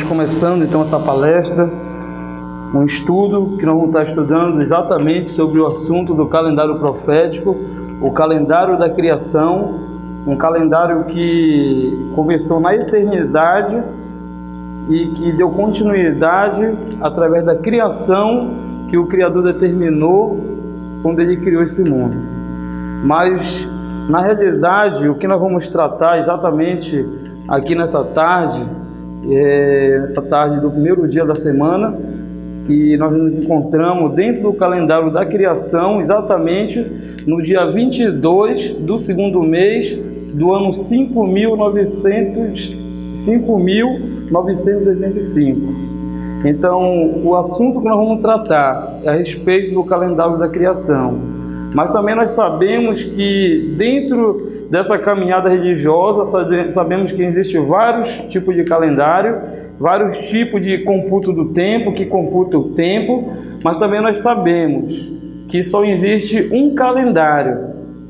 Estamos começando então essa palestra, um estudo que nós vamos estar estudando exatamente sobre o assunto do calendário profético, o calendário da criação, um calendário que começou na eternidade e que deu continuidade através da criação que o Criador determinou quando Ele criou esse mundo. Mas, na realidade, o que nós vamos tratar exatamente aqui nessa tarde do primeiro dia da semana, que nós nos encontramos dentro do calendário da criação, exatamente no dia 22 do segundo mês do ano 5.985. Então, o assunto que nós vamos tratar é a respeito do calendário da criação. Mas também nós sabemos que dentro dessa caminhada religiosa, sabemos que existem vários tipos de calendário, vários tipos de computo do tempo, que computa o tempo, mas também nós sabemos que só existe um calendário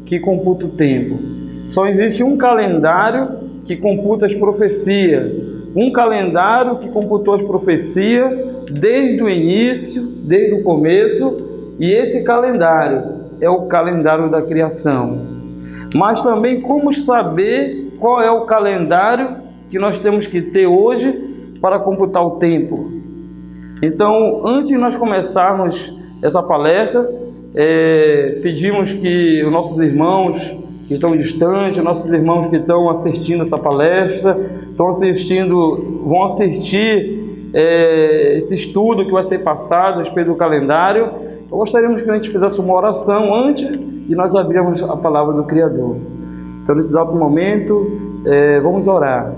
que computa o tempo. Só existe um calendário que computa as profecias, um calendário que computou as profecias desde o início, desde o começo, e esse calendário é o calendário da criação. Mas também como saber qual é o calendário que nós temos que ter hoje para computar o tempo. Então, antes de nós começarmos essa palestra, pedimos que os nossos irmãos que estão distantes, nossos irmãos que estão assistindo essa palestra, vão assistir esse estudo que vai ser passado a respeito do calendário. Eu gostaríamos que a gente fizesse uma oração antes de nós abrirmos a palavra do Criador. Então, nesse exato momento, vamos orar.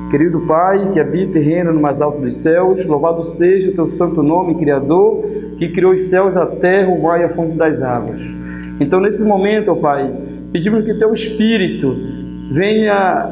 Querido Pai, que habita e reina no mais alto dos céus, louvado seja o Teu santo nome, Criador, que criou os céus, a terra, o mar e a fonte das águas. Então, nesse momento, ó Pai, pedimos que Teu Espírito venha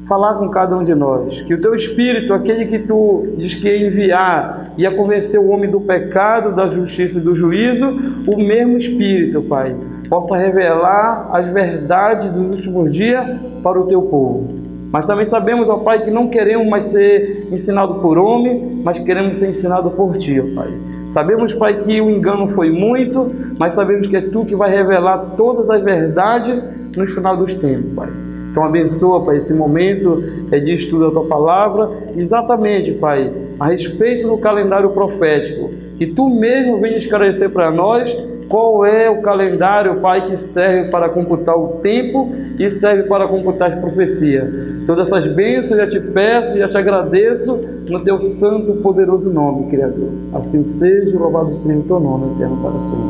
falar com cada um de nós. Que o Teu Espírito, aquele que Tu diz que ia enviar, ia convencer o homem do pecado, da justiça e do juízo, o mesmo Espírito, Pai, possa revelar as verdades dos últimos dias para o Teu povo. Mas também sabemos, ó Pai, que não queremos mais ser ensinados por homem, mas queremos ser ensinados por Ti, ó Pai. Sabemos, Pai, que o engano foi muito, mas sabemos que é Tu que vai revelar todas as verdades no final dos tempos, Pai. Então abençoa, Pai, esse momento de estudo da Tua Palavra, exatamente, Pai, a respeito do calendário profético, que Tu mesmo venha esclarecer para nós qual é o calendário, Pai, que serve para computar o tempo e serve para computar as profecias. Todas essas bênçãos eu já te peço e já te agradeço no Teu santo e poderoso nome, Criador. Assim seja, louvado seja o Teu nome eterno para sempre.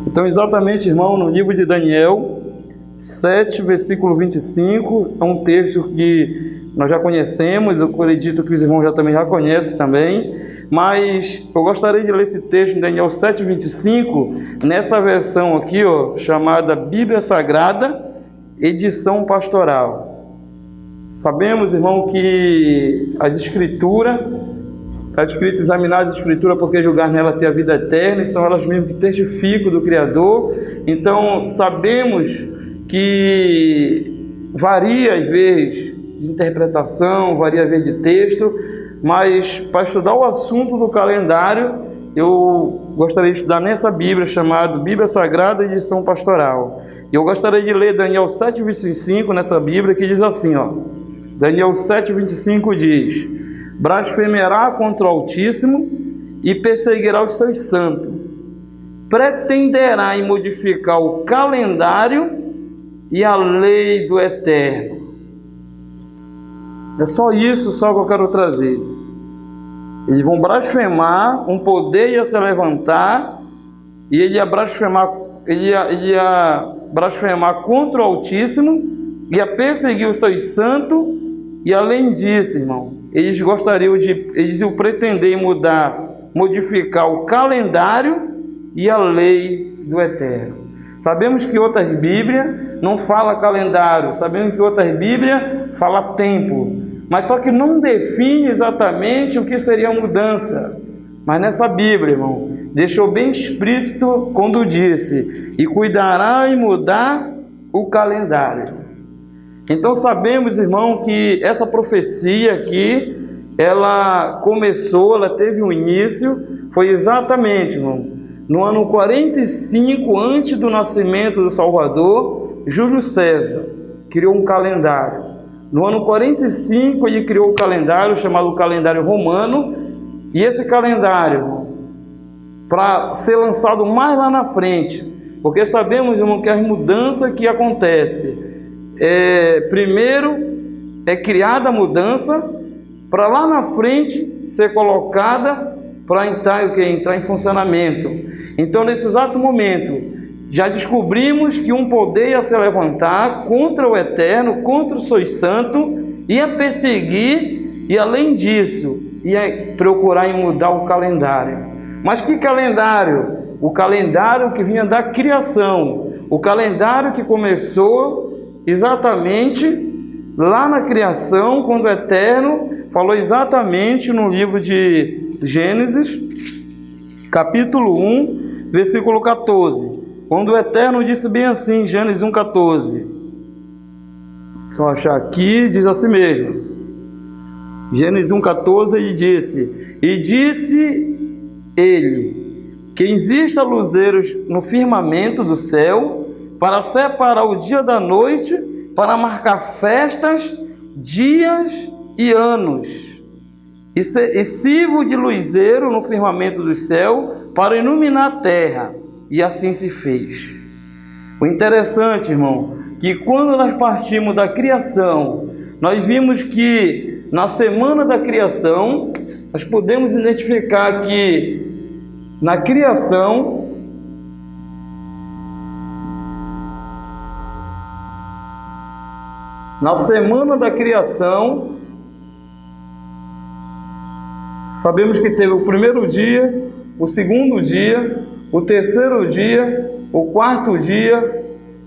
Então, exatamente, irmão, no livro de Daniel 7, versículo 25, é um texto que nós já conhecemos, eu acredito que os irmãos também já conhecem também, mas eu gostaria de ler esse texto em Daniel 7, 25, nessa versão aqui, ó, chamada Bíblia Sagrada, edição pastoral. Sabemos, irmão, que as Escrituras, está escrito examinar as Escrituras porque julgar nela ter a vida eterna, e são elas mesmas que testificam do Criador. Então, sabemos que varia às vezes de interpretação, varia às vezes de texto, mas para estudar o assunto do calendário, eu gostaria de estudar nessa Bíblia chamada Bíblia Sagrada, edição pastoral. Eu gostaria de ler Daniel 7, 25 nessa Bíblia, que diz assim, ó, Daniel 7, 25 diz: blasfemará contra o Altíssimo e perseguirá os seus santos, pretenderá em modificar o calendário e a lei do Eterno. É só isso que eu quero trazer. Eles vão blasfemar, um poder ia se levantar, e ele ia blasfemar contra o Altíssimo, ia perseguir os seus santos, e além disso, irmão, eles iam pretender modificar o calendário e a lei do Eterno. Sabemos que outras Bíblias não falam calendário, sabemos que outras Bíblias falam tempo, mas só que não define exatamente o que seria a mudança. Mas nessa Bíblia, irmão, deixou bem explícito quando disse: e cuidará em mudar o calendário. Então sabemos, irmão, que essa profecia aqui, ela começou, ela teve um início, foi exatamente, irmão, no ano 45 antes do nascimento do Salvador. Júlio César criou um calendário. No ano 45 ele criou o calendário chamado calendário romano, e esse calendário, para ser lançado mais lá na frente, porque sabemos, irmão, que as mudanças que acontecem, primeiro é criada a mudança, para lá na frente ser colocada para entrar em funcionamento. Então, nesse exato momento, já descobrimos que um poder ia se levantar contra o Eterno, contra o Sois Santo, ia perseguir e, além disso, ia procurar em mudar o calendário. Mas que calendário? O calendário que vinha da criação, o calendário que começou exatamente lá na criação, quando o Eterno falou exatamente no livro de Gênesis, capítulo 1, versículo 14. Quando o Eterno disse bem assim, Gênesis 1,14. Só achar aqui, diz assim mesmo. Gênesis 1,14, ele disse: E disse ele, que exista luzeiros no firmamento do céu, para separar o dia da noite, para marcar festas, dias e anos. E sirvo de luzeiro no firmamento do céu, para iluminar a terra. E assim se fez. O interessante, irmão, que quando nós partimos da criação, nós vimos que na semana da criação, nós podemos identificar que na criação, na semana da criação, sabemos que teve o primeiro dia, o segundo dia, o terceiro dia, o quarto dia,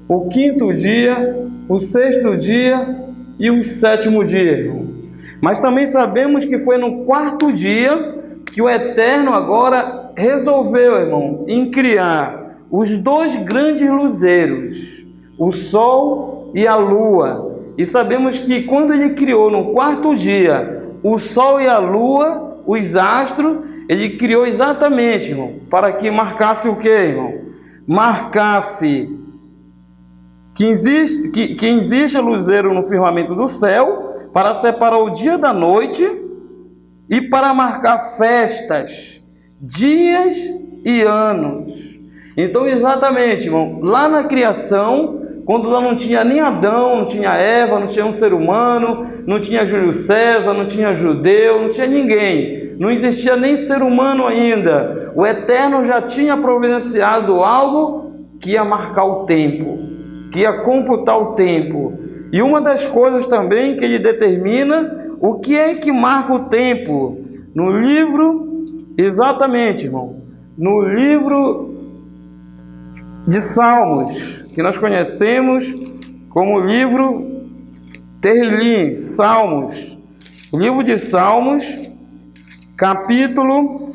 o quinto dia, o sexto dia e o sétimo dia. Mas também sabemos que foi no quarto dia que o Eterno agora resolveu, irmão, em criar os dois grandes luzeiros, o sol e a lua. E sabemos que quando ele criou no quarto dia o sol e a lua, os astros, ele criou exatamente, irmão, para que marcasse o quê, irmão? Marcasse que existe luzeiro no firmamento do céu, para separar o dia da noite e para marcar festas, dias e anos. Então, exatamente, irmão, lá na criação, quando lá não tinha nem Adão, não tinha Eva, não tinha um ser humano, não tinha Júlio César, não tinha judeu, não tinha ninguém, não existia nem ser humano ainda. O Eterno já tinha providenciado algo que ia marcar o tempo, que ia computar o tempo. E uma das coisas também que ele determina, o que é que marca o tempo? No livro, exatamente, irmão, no livro de Salmos, que nós conhecemos como livro Tehillim, Salmos. O livro de Salmos, capítulo,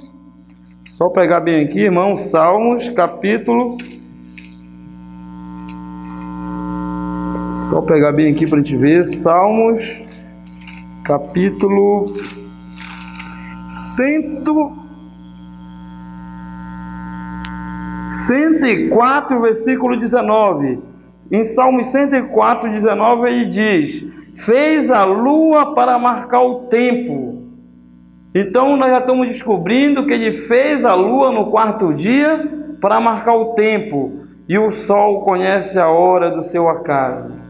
só pegar bem aqui, irmão, Salmos, capítulo, só pegar bem aqui para a gente ver, Salmos, capítulo 104, versículo 19. Em Salmos 104, 19, ele diz: fez a lua para marcar o tempo. Então nós já estamos descobrindo que ele fez a lua no quarto dia para marcar o tempo, e o sol conhece a hora do seu acaso.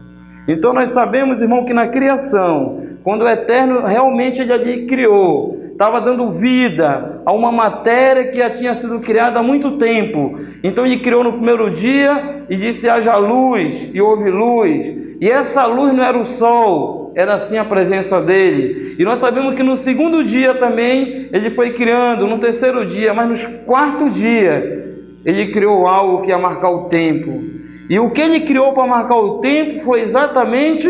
Então nós sabemos, irmão, que na criação, quando o Eterno realmente ele ali criou, estava dando vida a uma matéria que já tinha sido criada há muito tempo. Então ele criou no primeiro dia e disse: haja luz, e houve luz. E essa luz não era o sol, era sim a presença dele. E nós sabemos que no segundo dia também ele foi criando, no terceiro dia, mas no quarto dia ele criou algo que ia marcar o tempo. E o que ele criou para marcar o tempo foi exatamente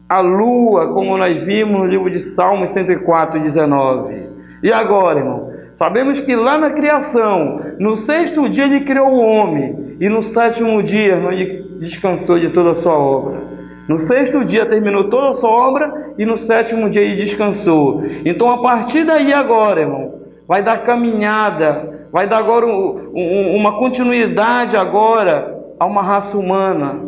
a lua, como nós vimos no livro de Salmos 104, 19. E agora, irmão, sabemos que lá na criação, no sexto dia ele criou o homem, e no sétimo dia, irmão, ele descansou de toda a sua obra. No sexto dia terminou toda a sua obra e no sétimo dia ele descansou. Então, a partir daí agora, irmão, vai dar caminhada, vai dar agora uma continuidade agora a uma raça humana.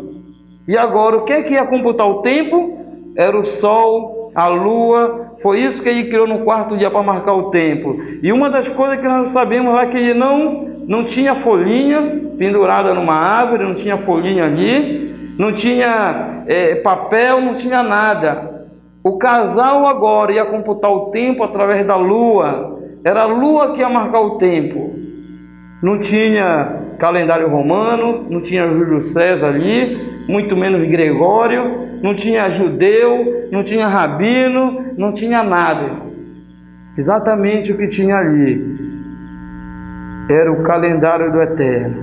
E agora, o que é que ia computar o tempo? Era o sol, a lua. Foi isso que ele criou no quarto dia para marcar o tempo. E uma das coisas que nós sabemos lá é que ele não tinha folhinha pendurada numa árvore, não tinha folhinha ali, não tinha papel, não tinha nada. O casal agora ia computar o tempo através da lua. Era a lua que ia marcar o tempo. Não tinha calendário romano, não tinha Júlio César ali, muito menos Gregório, não tinha judeu, não tinha rabino, não tinha nada. Exatamente o que tinha ali era o calendário do Eterno.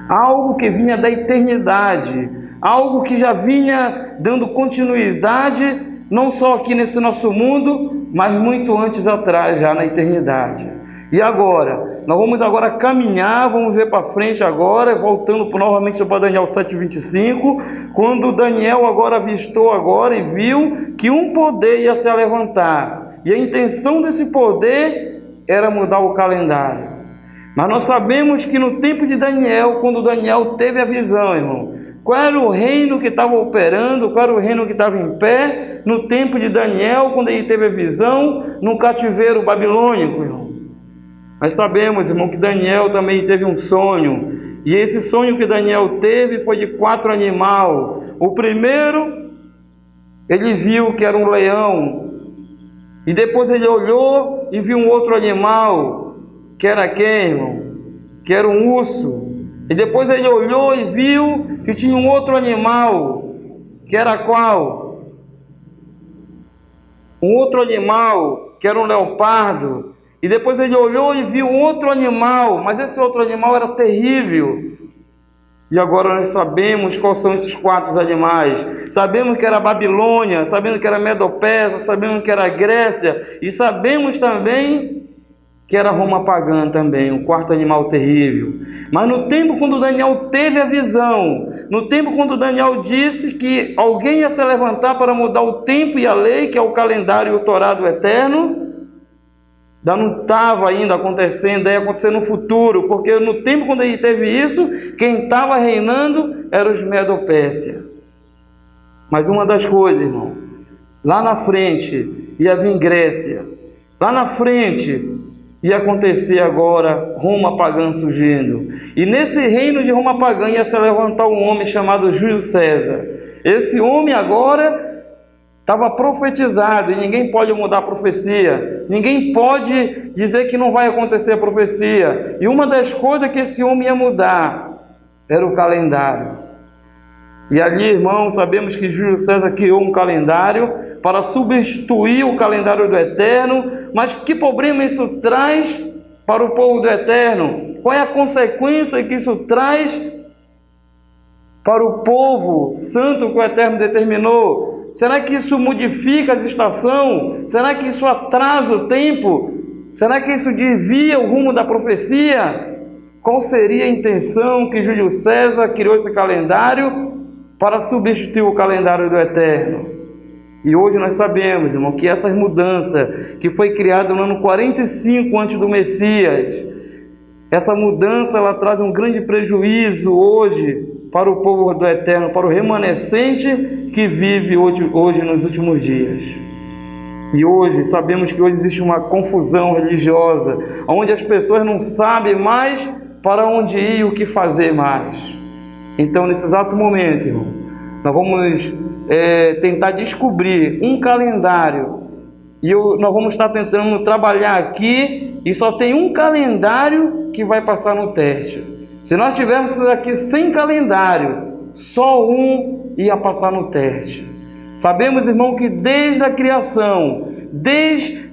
Algo que vinha da eternidade, algo que já vinha dando continuidade, não só aqui nesse nosso mundo, mas muito antes atrás, já na eternidade. E agora? Nós vamos agora caminhar, vamos ver para frente agora, voltando novamente para Daniel 7,25, quando Daniel agora avistou agora e viu que um poder ia se levantar. E a intenção desse poder era mudar o calendário. Mas nós sabemos que no tempo de Daniel, quando Daniel teve a visão, irmão, qual era o reino que estava operando, qual era o reino que estava em pé, no tempo de Daniel, quando ele teve a visão, no cativeiro babilônico, irmão. Nós sabemos, irmão, que Daniel também teve um sonho, e esse sonho que Daniel teve foi de 4 animais. O primeiro, ele viu que era um leão, e depois ele olhou e viu um outro animal, que era quem, irmão? Que era um urso. E depois ele olhou e viu que tinha um outro animal, que era qual? Um outro animal, que era um leopardo. E depois ele olhou e viu outro animal, mas esse outro animal era terrível. E agora nós sabemos quais são esses 4 animais. Sabemos que era a Babilônia, sabemos que era a Medo-Pérsia, sabemos que era a Grécia, e sabemos também que era Roma pagã também, o 4º animal terrível. Mas no tempo quando Daniel teve a visão, no tempo quando Daniel disse que alguém ia se levantar para mudar o tempo e a lei, que é o calendário e o Torá do Eterno, não estava ainda acontecendo, ia acontecer no futuro, porque no tempo quando ele teve isso, quem estava reinando eram os Medo-Pérsia. Mas uma das coisas, irmão, lá na frente ia vir Grécia, lá na frente ia acontecer agora Roma pagã surgindo. E nesse reino de Roma pagã ia se levantar um homem chamado Júlio César. Esse homem agora estava profetizado, e ninguém pode mudar a profecia, ninguém pode dizer que não vai acontecer a profecia. E uma das coisas que esse homem ia mudar era o calendário. E ali, irmão, sabemos que Júlio César criou um calendário para substituir o calendário do Eterno. Mas que problema isso traz para o povo do Eterno? Qual é a consequência que isso traz para o povo santo que o Eterno determinou? Será que isso modifica as estações? Será que isso atrasa o tempo? Será que isso desvia o rumo da profecia? Qual seria a intenção que Júlio César criou esse calendário para substituir o calendário do Eterno? E hoje nós sabemos, irmão, que essas mudanças que foi criada no ano 45 antes do Messias, essa mudança ela traz um grande prejuízo hoje para o povo do Eterno, para o remanescente que vive hoje nos últimos dias. E hoje, sabemos que hoje existe uma confusão religiosa, onde as pessoas não sabem mais para onde ir e o que fazer mais. Então, nesse exato momento, irmão, nós vamos tentar descobrir um calendário, e nós vamos estar tentando trabalhar aqui, e só tem um calendário que vai passar no teste. Se nós tivéssemos aqui 100 calendário, só um ia passar no teste. Sabemos, irmão, que desde a criação,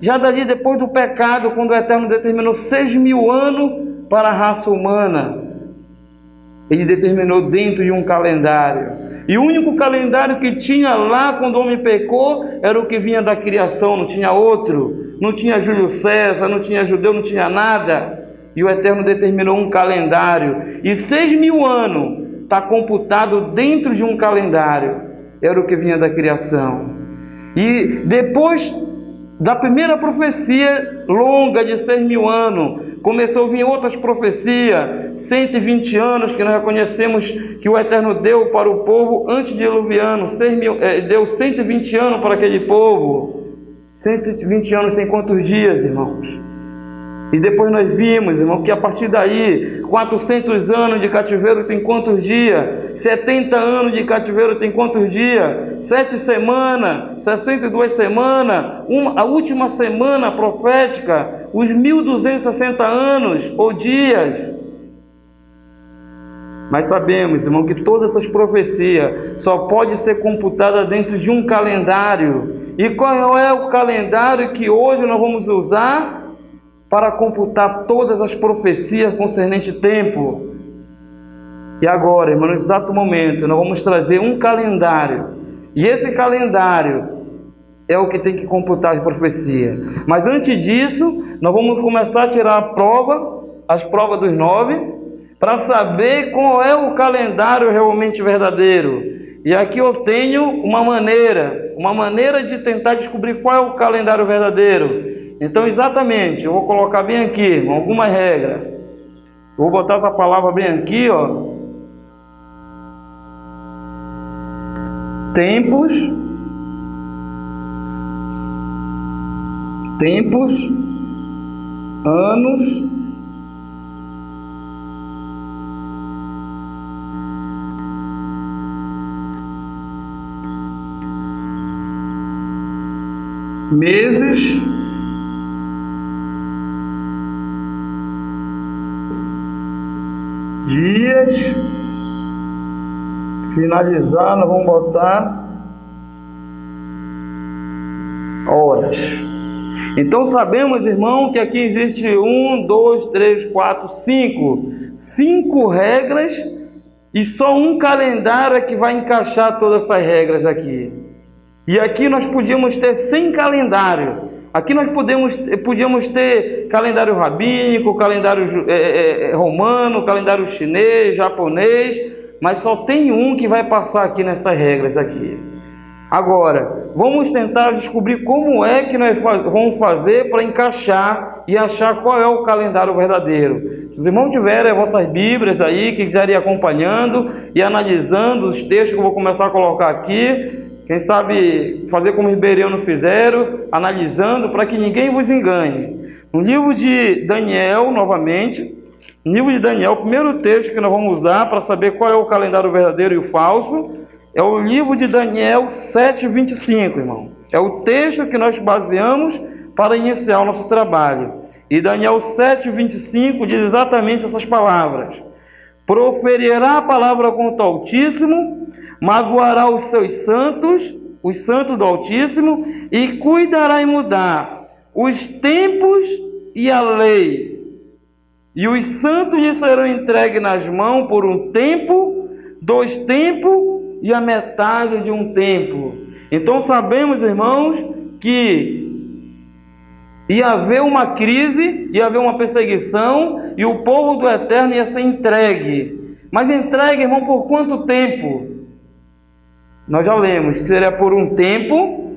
já dali depois do pecado, quando o Eterno determinou 6.000 anos para a raça humana, Ele determinou dentro de um calendário. E o único calendário que tinha lá quando o homem pecou era o que vinha da criação, não tinha outro. Não tinha Júlio César, não tinha judeu, não tinha nada. E o Eterno determinou um calendário. E 6.000 anos está computado dentro de um calendário. era o que vinha da criação. E depois da primeira profecia longa de 6.000 anos, começou a vir outras profecias, 120 anos, que nós reconhecemos que o Eterno deu para o povo antediluviano, deu 120 anos para aquele povo. 120 anos tem quantos dias, irmãos? E depois nós vimos, irmão, que a partir daí, 400 anos de cativeiro tem quantos dias? 70 anos de cativeiro tem quantos dias? 7 semanas, 62 semanas, a última semana profética, os 1.260 anos ou dias. Mas sabemos, irmão, que todas essas profecias só podem ser computadas dentro de um calendário. E qual é o calendário que hoje nós vamos usar para computar todas as profecias concernente tempo? E agora, irmão, no exato momento, nós vamos trazer um calendário. E esse calendário é o que tem que computar as profecias. Mas antes disso, nós vamos começar a tirar as provas dos 9, para saber qual é o calendário realmente verdadeiro. E aqui eu tenho uma maneira de tentar descobrir qual é o calendário verdadeiro. Então, exatamente, eu vou colocar bem aqui, alguma regra. Vou botar essa palavra bem aqui, ó. Tempos, anos, meses, dias, finalizar, nós vamos botar horas. Então sabemos, irmão, que aqui existe 1, 2, 3, 4, 5 regras, e só um calendário é que vai encaixar todas essas regras aqui. E aqui nós podíamos ter 100 calendários. Aqui nós podíamos ter calendário rabínico, calendário romano, calendário chinês, japonês, mas só tem um que vai passar aqui nessas regras aqui. Agora, vamos tentar descobrir como é que nós vamos fazer para encaixar e achar qual é o calendário verdadeiro. Se os irmãos tiverem as vossas Bíblias aí, que quiserem ir acompanhando e analisando os textos que eu vou começar a colocar aqui, quem sabe fazer como os ribeiranos fizeram, analisando, para que ninguém vos engane. No livro de Daniel, novamente, no livro de Daniel, o primeiro texto que nós vamos usar para saber qual é o calendário verdadeiro e o falso, é o livro de Daniel 7:25, irmão. É o texto que nós baseamos para iniciar o nosso trabalho. E Daniel 7:25 diz exatamente essas palavras: proferirá a palavra contra o Altíssimo, magoará os seus santos, os santos do Altíssimo, e cuidará em mudar os tempos e a lei. E os santos lhe serão entregues nas mãos por um tempo, 2 tempos e a metade de um tempo. Então sabemos, irmãos, que ia haver uma crise, ia haver uma perseguição, e o povo do Eterno ia ser entregue. Mas entregue, irmão, por quanto tempo? Nós já lemos que seria por um tempo,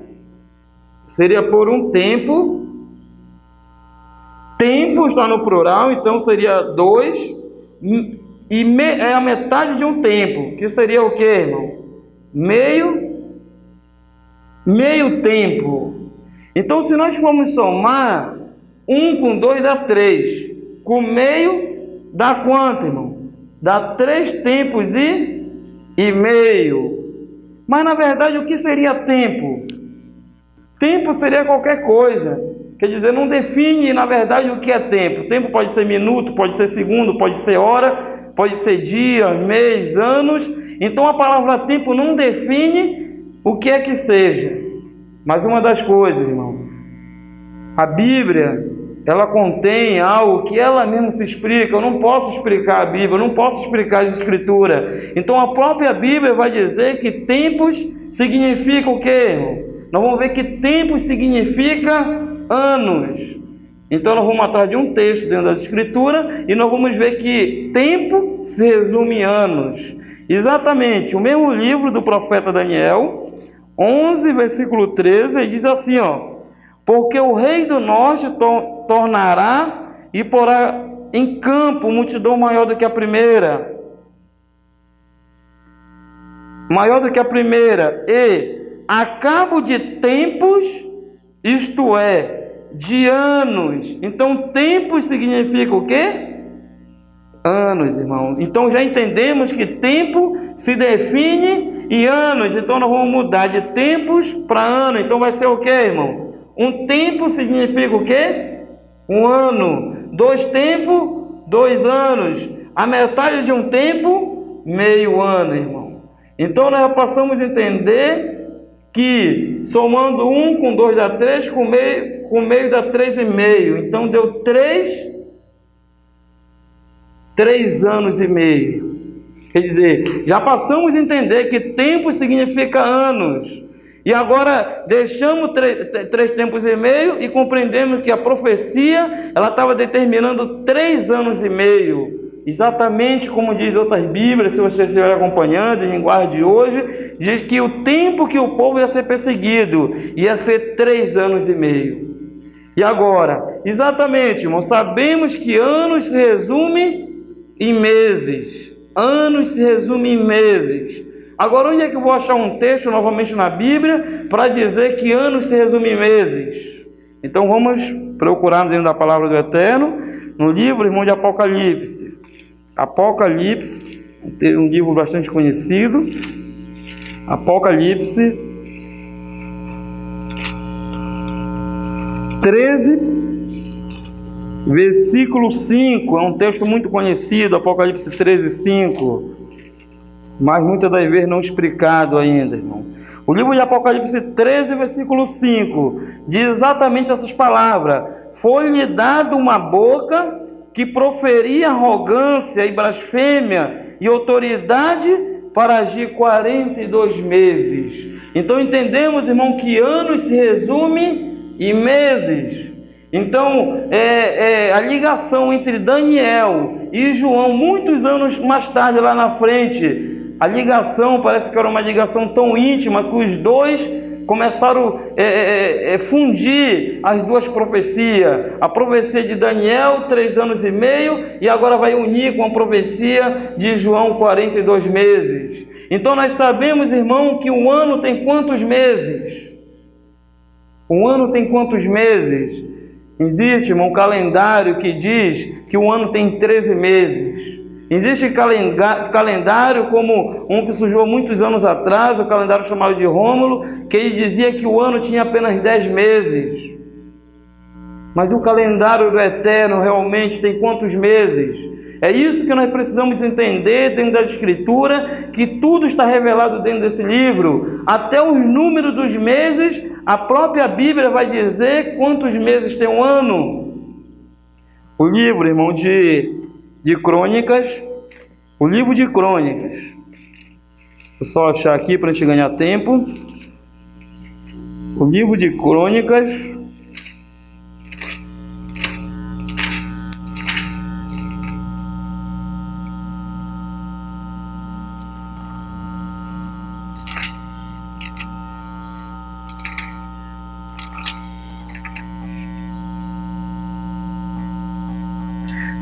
tempo está no plural, então seria 2, e é a metade de um tempo, que seria o que, irmão? Meio tempo. Então, se nós formos somar, 1 com 2 dá 3, com meio dá quanto, irmão? Dá 3 tempos e meio. Mas na verdade o que seria tempo? Tempo seria qualquer coisa. Quer dizer, não define na verdade o que é tempo. Tempo pode ser minuto, pode ser segundo, pode ser hora, pode ser dia, mês, anos. Então a palavra tempo não define o que é que seja. Mas uma das coisas, irmão, a Bíblia, ela contém algo que ela mesma se explica. Eu não posso explicar a Bíblia, eu não posso explicar as Escrituras. Então a própria Bíblia vai dizer que tempos significa o quê, irmão? Nós vamos ver que tempos significa anos. Então nós vamos atrás de um texto dentro das Escrituras e nós vamos ver que tempo se resume em anos. Exatamente, o mesmo livro do profeta Daniel, 11, versículo 13, diz assim, ó: porque o rei do norte tornará e porá em campo multidão maior do que a primeira. Maior do que a primeira. E a cabo de tempos, isto é, de anos. Então, tempos significa o quê? Anos, irmão. Então, já entendemos que tempo se define em anos. Então, nós vamos mudar de tempos para anos. Então, vai ser o quê, irmão? Um tempo significa o quê? Um ano. 2 tempos, 2 anos. A metade de um tempo, meio ano, irmão. Então, nós passamos a entender que somando 1 com 2 dá 3, com meio dá 3,5. Então, deu 3 anos e meio. Quer dizer, já passamos a entender que tempo significa anos. E agora deixamos 3 tempos e meio e compreendemos que a profecia ela estava determinando 3 anos e meio. Exatamente como diz outras Bíblias, se você estiver acompanhando, em linguagem de hoje, diz que o tempo que o povo ia ser perseguido ia ser 3 anos e meio. E agora, exatamente, irmão, sabemos que anos se resume em meses. Anos se resume em meses. Agora, onde é que eu vou achar um texto novamente na Bíblia para dizer que anos se resume em meses? Então vamos procurar dentro da palavra do Eterno, no livro, irmão, de Apocalipse. Apocalipse, um livro bastante conhecido. Apocalipse 13, versículo 5. É um texto muito conhecido, Apocalipse 13, 5. Mas muitas das vezes não explicado ainda, irmão. O livro de Apocalipse 13, versículo 5, diz exatamente essas palavras: foi-lhe dado uma boca que proferia arrogância e blasfêmia e autoridade para agir 42 meses. Então entendemos, irmão, que anos se resume em meses. Então a ligação entre Daniel e João, muitos anos mais tarde lá na frente, a ligação parece que era uma ligação tão íntima que os dois começaram a fundir as duas profecias. A profecia de Daniel, 3 anos e meio, e agora vai unir com a profecia de João, 42 meses. Então nós sabemos, irmão, que um ano tem quantos meses? Um ano tem quantos meses? Existe, irmão, um calendário que diz que o ano tem 13 meses. Existe calendário como um que surgiu há muitos anos atrás, o calendário chamado de Rômulo, que ele dizia que o ano tinha apenas 10 meses. Mas o calendário do Eterno realmente tem quantos meses? É isso que nós precisamos entender dentro da Escritura, que tudo está revelado dentro desse livro. Até os números dos meses, a própria Bíblia vai dizer quantos meses tem um ano. O livro, irmão, de Crônicas, o livro de Crônicas. Vou só achar aqui para a gente ganhar tempo. O livro de Crônicas,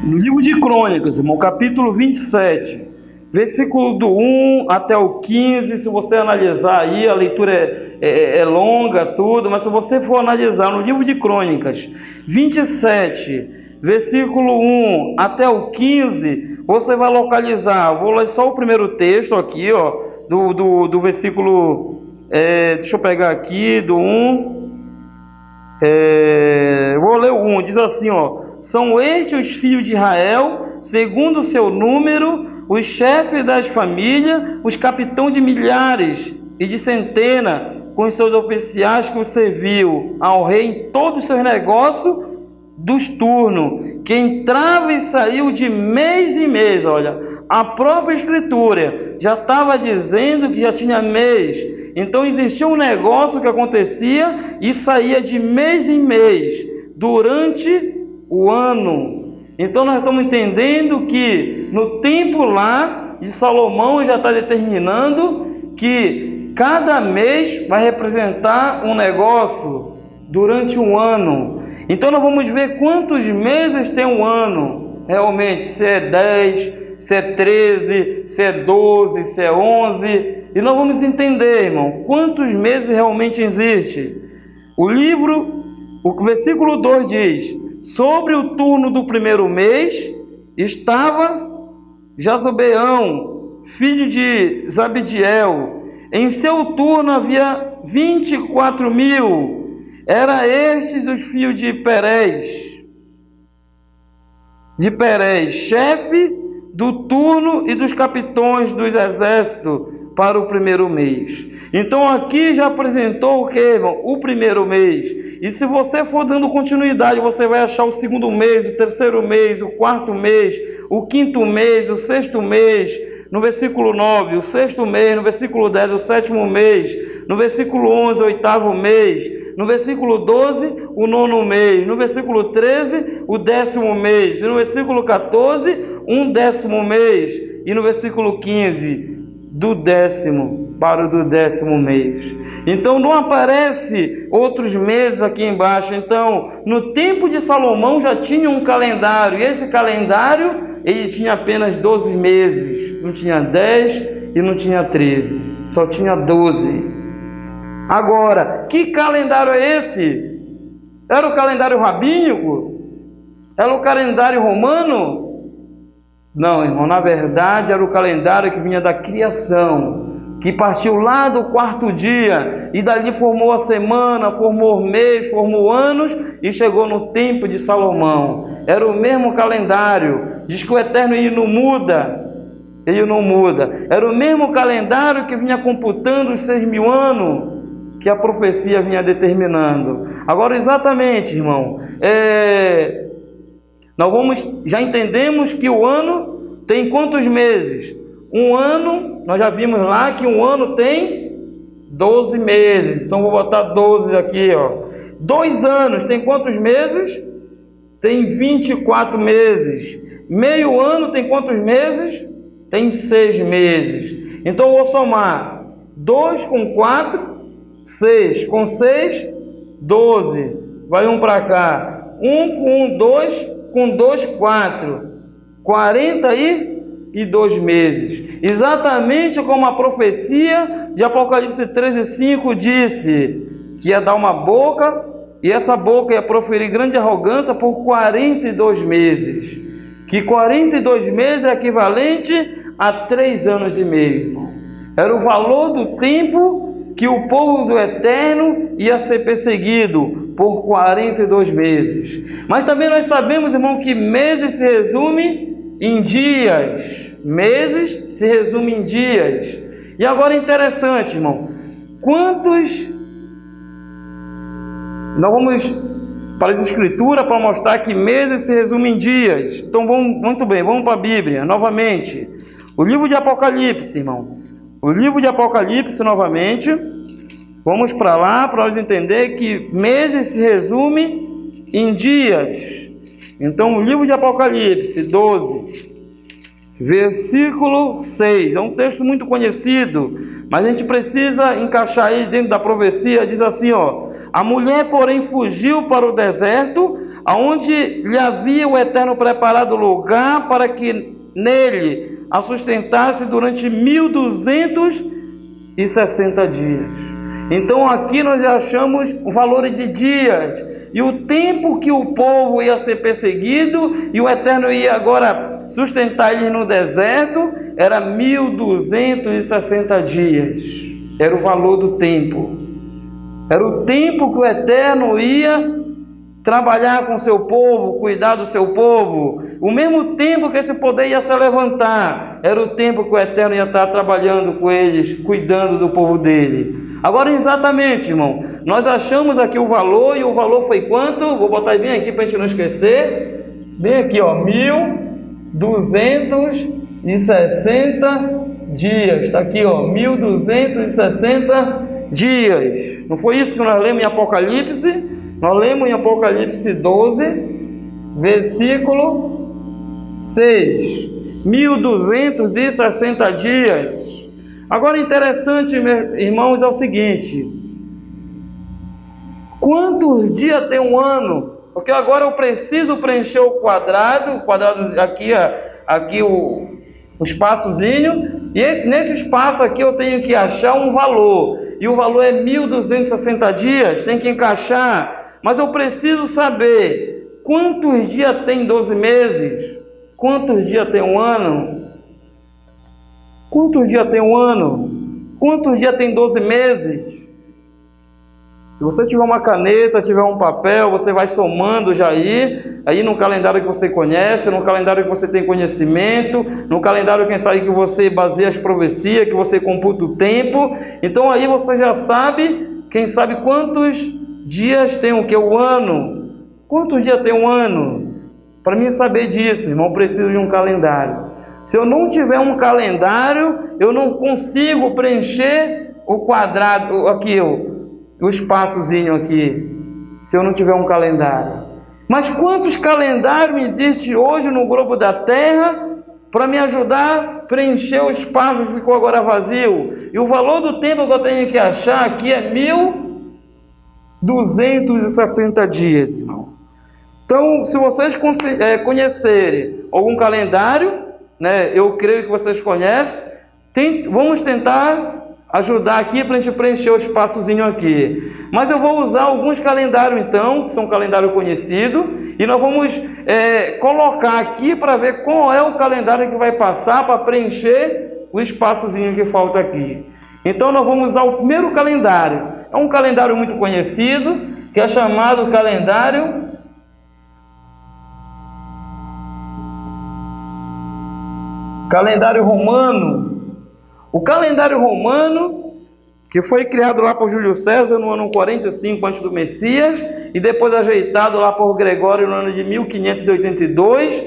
no livro de Crônicas, irmão, capítulo 27, versículo do 1 até o 15, se você analisar aí, a leitura é longa, tudo, mas se você for analisar no livro de Crônicas, 27, versículo 1 até o 15, você vai localizar, vou ler só o primeiro texto aqui, ó, do versículo, deixa eu pegar aqui, do 1, vou ler o 1, diz assim, ó: são estes os filhos de Israel, segundo o seu número, os chefes das famílias, os capitães de milhares e de centenas, com os seus oficiais que o serviu ao rei em todos os seus negócios dos turnos, que entrava e saiu de mês em mês. Olha, a própria Escritura já estava dizendo que já tinha mês. Então existia um negócio que acontecia e saía de mês em mês, durante o ano. Então nós estamos entendendo que no tempo lá de Salomão já está determinando que cada mês vai representar um negócio durante um ano. Então nós vamos ver quantos meses tem um ano, realmente, se é 10, se é 13, se é 12, se é 11, e nós vamos entender, irmão, quantos meses realmente existe. O versículo 2 diz: sobre o turno do primeiro mês estava Jazobeão, filho de Zabdiel. Em seu turno havia 24.000. Era estes os filhos de Perez, chefe do turno e dos capitões dos exércitos para o primeiro mês. Então aqui já apresentou o que, irmão? O primeiro mês. E se você for dando continuidade, você vai achar o segundo mês, o terceiro mês, o quarto mês, o quinto mês, o sexto mês, no versículo 9, o sexto mês, no versículo 10, o sétimo mês, no versículo 11, o oitavo mês, no versículo 12, o nono mês, no versículo 13, o 10º mês, no versículo 14, um 10º mês, e no versículo 15, do 10º para o do 10º mês. Então não aparece outros meses aqui embaixo. Então, no tempo de Salomão já tinha um calendário, e esse calendário ele tinha apenas 12 meses, não tinha 10 e não tinha 13, só tinha 12. Agora, que calendário é esse? Era o calendário rabínico? Era o calendário romano? Não, irmão, na verdade era o calendário que vinha da criação, que partiu lá do quarto dia, e dali formou a semana, formou mês, formou anos, e chegou no tempo de Salomão. Era o mesmo calendário. Diz que o Eterno ele não muda. Ele não muda. Era o mesmo calendário que vinha computando os 6.000 anos, que a profecia vinha determinando. Agora, exatamente, irmão, já entendemos que o ano tem quantos meses? Um ano, nós já vimos lá que um ano tem 12 meses. Então, vou botar 12 aqui, ó. 2 anos tem quantos meses? Tem 24 meses. Meio ano tem quantos meses? Tem 6 meses. Então, eu vou somar 2 com 4, 6. Com 6, 12. Vai um para cá. 1 com 1, 2. Com 2, 4. 42 meses. Exatamente como a profecia de Apocalipse 13:5 disse, que ia dar uma boca, e essa boca ia proferir grande arrogância por 42 meses. Que 42 meses é equivalente a 3 anos e meio, irmão. Era o valor do tempo que o povo do Eterno ia ser perseguido por 42 meses. Mas também nós sabemos, irmão, que meses se resume em dias. Meses se resume em dias. E agora é interessante, irmão. Nós vamos para as escrituras para mostrar que meses se resume em dias. Então muito bem, vamos para a Bíblia novamente. O livro de Apocalipse, irmão. O livro de Apocalipse novamente. Vamos para lá para nós entender que meses se resume em dias. Então o livro de Apocalipse 12, versículo 6. É um texto muito conhecido, mas a gente precisa encaixar aí dentro da profecia. Diz assim, ó: a mulher, porém, fugiu para o deserto, aonde lhe havia o Eterno preparado lugar para que nele a sustentasse durante 1260 dias. Então aqui nós já achamos o valor de dias e o tempo que o povo ia ser perseguido e o Eterno ia agora sustentar eles no deserto. Era 1260 dias. Era o valor do tempo. Era o tempo que o Eterno ia trabalhar com o seu povo, cuidar do seu povo. O mesmo tempo que esse poder ia se levantar, era o tempo que o Eterno ia estar trabalhando com eles, cuidando do povo dele. Agora, exatamente, irmão, nós achamos aqui o valor, e o valor foi quanto? Vou botar bem aqui para a gente não esquecer. Bem aqui, ó, 1260 dias. Está aqui, ó, 1260 dias. Não foi isso que nós lemos em Apocalipse? Nós lemos em Apocalipse 12, versículo 6. 1260 dias. Agora, interessante, meus irmãos, é o seguinte: quantos dias tem um ano? Porque agora eu preciso preencher o quadrado aqui o espaçozinho, e nesse espaço aqui eu tenho que achar um valor, e o valor é 1260 dias, tem que encaixar, mas eu preciso saber quantos dias tem 12 meses, quantos dias tem um ano, quantos dias tem um ano, quantos dias tem 12 meses. Se você tiver uma caneta, tiver um papel, você vai somando já aí no calendário que você conhece, no calendário que você tem conhecimento, no calendário, quem sabe, que você baseia as profecias, que você computa o tempo. Então aí você já sabe, quem sabe, quantos dias tem o que? O ano. Quantos dias tem um ano? Para mim saber disso, irmão, eu preciso de um calendário. Se eu não tiver um calendário, eu não consigo preencher o quadrado, aqui, o espaçozinho aqui, se eu não tiver um calendário. Mas quantos calendários existem hoje no globo da Terra para me ajudar a preencher o espaço que ficou agora vazio? E o valor do tempo que eu tenho que achar aqui é 1260 dias, irmão. Então, se vocês conhecerem algum calendário, né, eu creio que vocês conhecem, vamos tentar ajudar aqui para a gente preencher o espaçozinho aqui. Mas eu vou usar alguns calendários então, que são um calendário conhecido, e nós vamos colocar aqui para ver qual é o calendário que vai passar para preencher o espaçozinho que falta aqui. Então nós vamos usar o primeiro calendário. É um calendário muito conhecido, que é chamado calendário romano. O calendário romano, que foi criado lá por Júlio César no ano 45 antes do Messias, e depois ajeitado lá por Gregório no ano de 1582,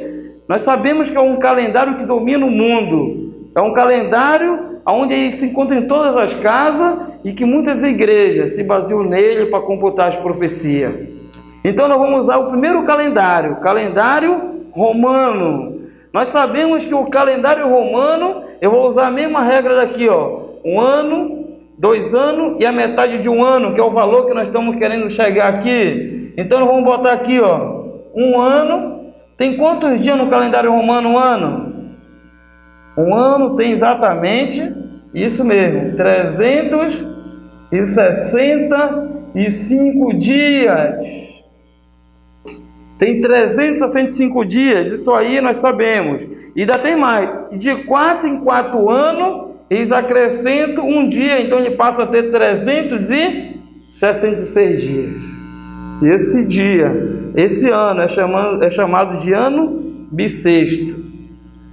nós sabemos que é um calendário que domina o mundo. É um calendário onde se encontra em todas as casas e que muitas igrejas se baseiam nele para computar as profecias. Então nós vamos usar o primeiro calendário romano. Nós sabemos que o calendário romano, eu vou usar a mesma regra daqui, um ano, 2 anos e a metade de um ano, que é o valor que nós estamos querendo chegar aqui. Então nós vamos botar aqui, um ano. Tem quantos dias no calendário romano um ano? Um ano tem exatamente, isso mesmo, 365 dias. Tem 365 dias, isso aí nós sabemos. E ainda tem mais, de 4 em 4 anos, eles acrescentam um dia, então ele passa a ter 366 dias. E esse ano é chamado de ano bissexto.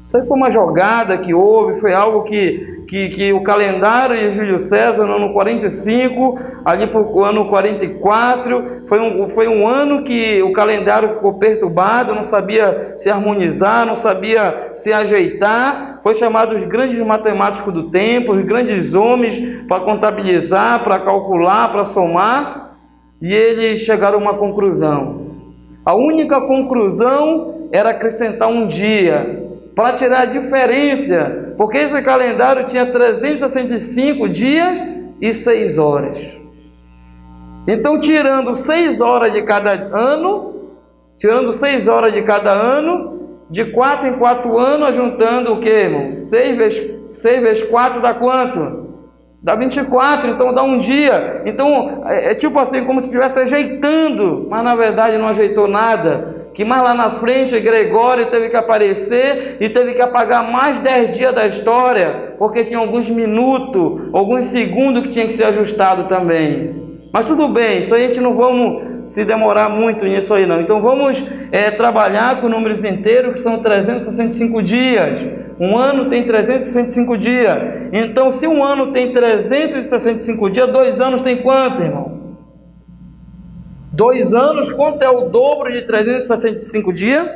Isso aí foi uma jogada que houve, foi algo que o calendário de Júlio César, no ano 45, ali para o ano 44, foi um ano que o calendário ficou perturbado, não sabia se harmonizar, não sabia se ajeitar. Foi chamado os grandes matemáticos do tempo, os grandes homens, para contabilizar, para calcular, para somar, e eles chegaram a uma conclusão. A única conclusão era acrescentar um dia, para tirar a diferença, porque esse calendário tinha 365 dias e 6 horas. Então, tirando 6 horas de cada ano, de 4 em 4 anos, juntando o que, irmão? 6 vezes 4 dá quanto? Dá 24, então dá um dia. Então, é tipo assim, como se estivesse ajeitando, mas na verdade não ajeitou nada. Que mais lá na frente Gregório teve que aparecer e teve que apagar mais 10 dias da história, porque tinha alguns minutos, alguns segundos que tinha que ser ajustado também. Mas tudo bem, isso aí a gente não vamos se demorar muito nisso aí não. Então vamos trabalhar com números inteiros, que são 365 dias. Um ano tem 365 dias. Então se um ano tem 365 dias, 2 anos tem quanto, irmão? 2 anos, quanto é o dobro de 365 dias?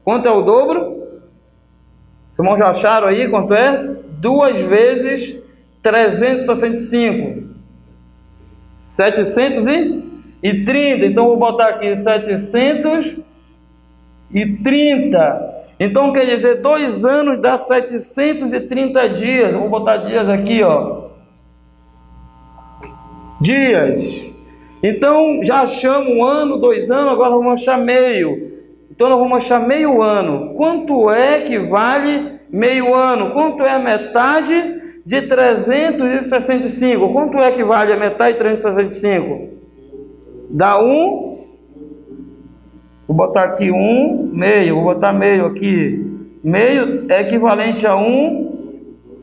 Quanto é o dobro? Os irmãos já acharam aí quanto é? 2 vezes 365. 730. Então vou botar aqui 730. Então quer dizer, 2 anos dá 730 dias. Eu vou botar dias aqui, ó. Dias. Então já achamos 1 ano, 2 anos, agora vamos achar meio. Então nós vamos achar meio ano. Quanto é que vale meio ano? Quanto é a metade de 365? Quanto é que vale a metade de 365? Dá 1. Vou botar aqui 1, meio. Vou botar meio aqui. Meio é equivalente a 1,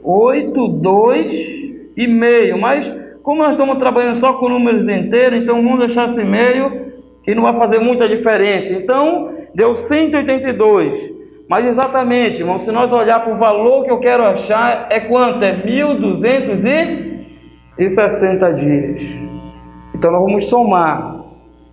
8, 2 e meio. Mas como nós estamos trabalhando só com números inteiros, então vamos deixar esse meio, que não vai fazer muita diferença. Então, deu 182. Mas exatamente, irmão, se nós olhar para o valor que eu quero achar, é quanto? É 1.260 dias. Então, nós vamos somar.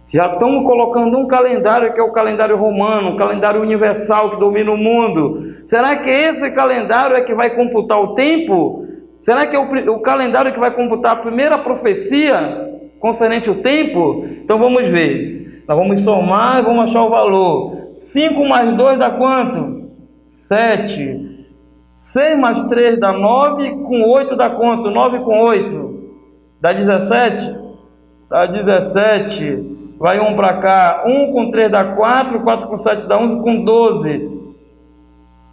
Já estamos colocando um calendário que é o calendário romano, um calendário universal que domina o mundo. Será que esse calendário é que vai computar o tempo? Será que é o calendário que vai computar a primeira profecia concernente ao tempo? Então vamos ver. Nós vamos somar e vamos achar o valor. 5 mais 2 dá quanto? 7. 6 mais 3 dá 9. Com 8 dá quanto? 9 com 8 dá 17? Dá 17. Vai 1 para cá. 1 com 3 dá 4. 4 com 7 dá 11. Com 12.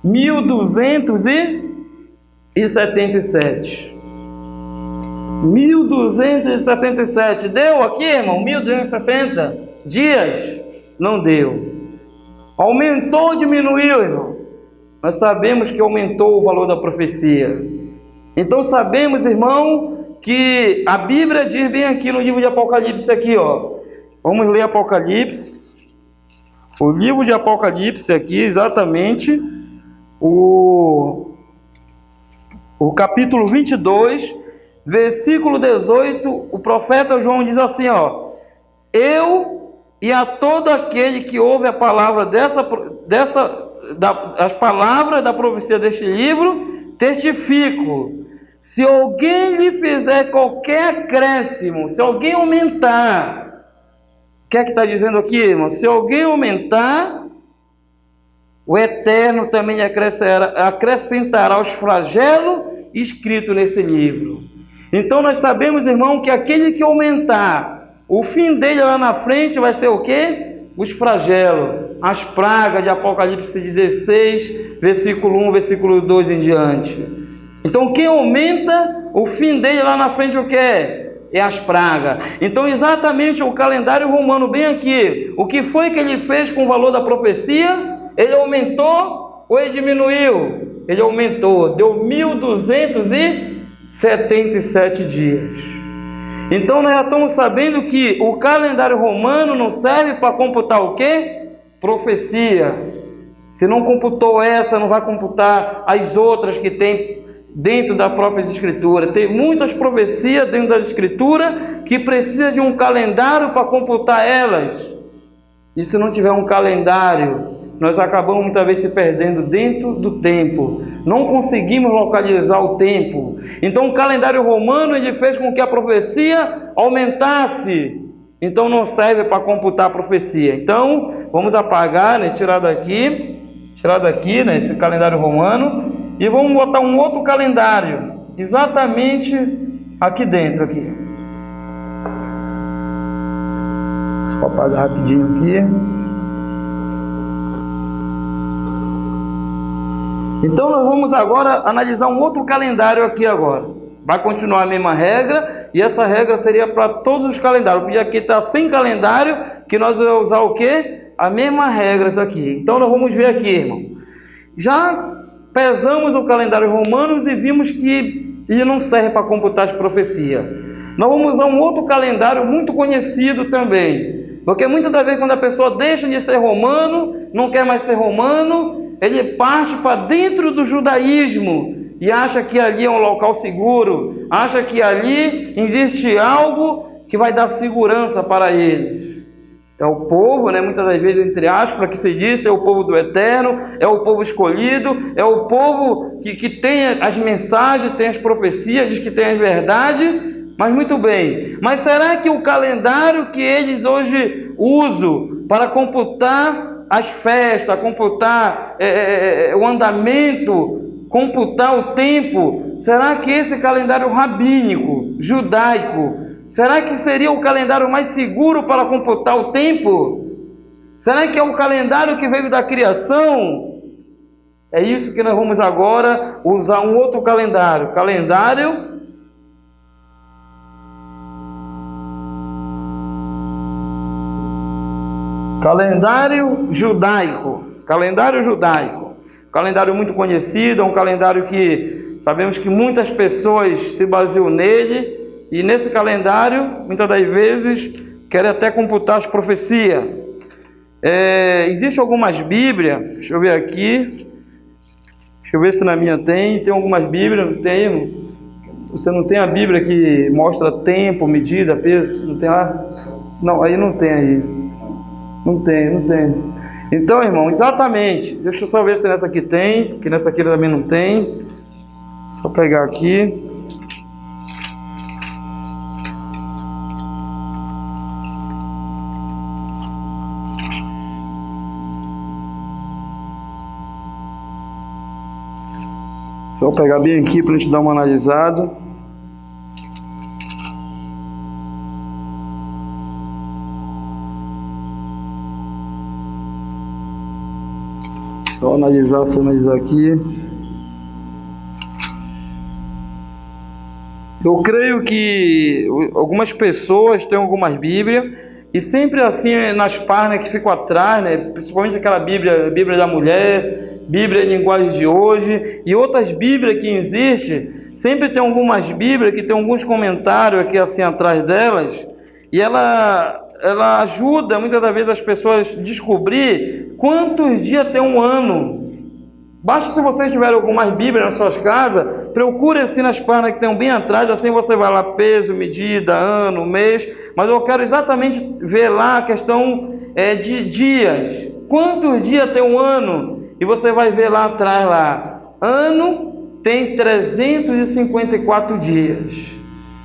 1.277. 1.277. Deu aqui, irmão? 1.260 dias? Não deu. Aumentou ou diminuiu, irmão? Nós sabemos que aumentou o valor da profecia. Então sabemos, irmão, que a Bíblia diz bem aqui no livro de Apocalipse aqui, ó. Vamos ler Apocalipse. O livro de Apocalipse aqui, exatamente o capítulo 22, versículo 18, o profeta João diz assim, ó: eu e a todo aquele que ouve a palavra as palavras da profecia deste livro, testifico, se alguém lhe fizer qualquer acréscimo, se alguém aumentar, o que é que está dizendo aqui, irmão? Se alguém aumentar, o Eterno também acrescentará os flagelos escritos nesse livro. Então nós sabemos, irmão, que aquele que aumentar, o fim dele lá na frente vai ser o quê? Os flagelos, as pragas de Apocalipse 16, versículo 1, versículo 2 em diante. Então quem aumenta, o fim dele lá na frente o que é? É as pragas. Então exatamente o calendário romano bem aqui, o que foi que ele fez com o valor da profecia? Ele aumentou ou ele diminuiu? Ele aumentou, deu 1.277 dias. Então nós já estamos sabendo que o calendário romano não serve para computar o quê? Profecia. Se não computou essa, não vai computar as outras que tem dentro da própria Escritura. Tem muitas profecias dentro da Escritura que precisa de um calendário para computar elas. E se não tiver um calendário, nós acabamos muitas vezes se perdendo dentro do tempo. Não conseguimos localizar o tempo. Então o calendário romano ele fez com que a profecia aumentasse. Então não serve para computar a profecia. Então vamos apagar, né, tirar daqui, né, esse calendário romano. E vamos botar um outro calendário, exatamente aqui dentro. Aqui. Deixa eu apagar rapidinho aqui. Então nós vamos agora analisar um outro calendário aqui agora. Vai continuar a mesma regra, e essa regra seria para todos os calendários. Porque aqui está sem calendário, que nós vamos usar o quê? A mesma regra aqui. Então nós vamos ver aqui, irmão. Já pesamos o calendário romano e vimos que ele não serve para computar as profecias. Nós vamos usar um outro calendário muito conhecido também. Porque muitas das vezes quando a pessoa deixa de ser romano, não quer mais ser romano, ele parte para dentro do judaísmo e acha que ali é um local seguro, acha que ali existe algo que vai dar segurança para ele. É o povo, né, muitas das vezes, entre aspas, que se diz, é o povo do Eterno, é o povo escolhido, é o povo que tem as mensagens, tem as profecias, diz que tem a verdade, mas muito bem. Mas será que o calendário que eles hoje usam para computar as festas, computar o andamento, computar o tempo, será que esse calendário rabínico, judaico, será que seria o calendário mais seguro para computar o tempo? Será que é o calendário que veio da criação? É isso que nós vamos agora usar um outro calendário. Calendário judaico. Calendário muito conhecido, é um calendário que sabemos que muitas pessoas se baseiam nele. E nesse calendário, muitas das vezes, querem até computar as profecias. Existem algumas Bíblias, deixa eu ver aqui. Deixa eu ver se na minha tem algumas Bíblias, não tem? Você não tem a Bíblia que mostra tempo, medida, peso? Não tem lá? Não, aí não tem aí. Não tem. Então, irmão, exatamente. Deixa eu só ver se nessa aqui tem, que nessa aqui também não tem. Só pegar aqui. Só pegar bem aqui para a gente dar uma analisada. Só analisar aqui. Eu creio que algumas pessoas têm algumas Bíblias e sempre assim nas páginas que ficam atrás, né? Principalmente aquela Bíblia da mulher, Bíblia em linguagem de hoje e outras Bíblias que existem, sempre tem algumas Bíblias que tem alguns comentários aqui assim atrás delas e ela ajuda muitas das vezes as pessoas a descobrir quantos dias tem um ano. Basta se vocês tiverem algumas Bíblias nas suas casas, procure assim nas páginas que tem bem atrás, assim você vai lá, peso, medida, ano, mês, mas eu quero exatamente ver lá a questão de dias. Quantos dias tem um ano? E você vai ver lá atrás, ano tem 354 dias.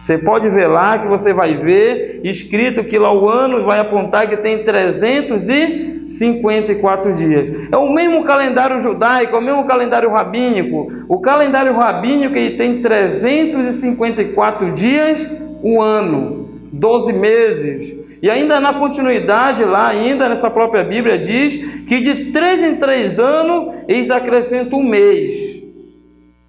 Você pode ver lá que você vai ver escrito que lá o ano vai apontar que tem 354 dias. É o mesmo calendário judaico, é o mesmo calendário rabínico. O calendário rabínico ele tem 354 dias o ano, 12 meses. E ainda na continuidade lá, ainda nessa própria Bíblia diz que de 3 em 3 anos eles acrescentam um mês.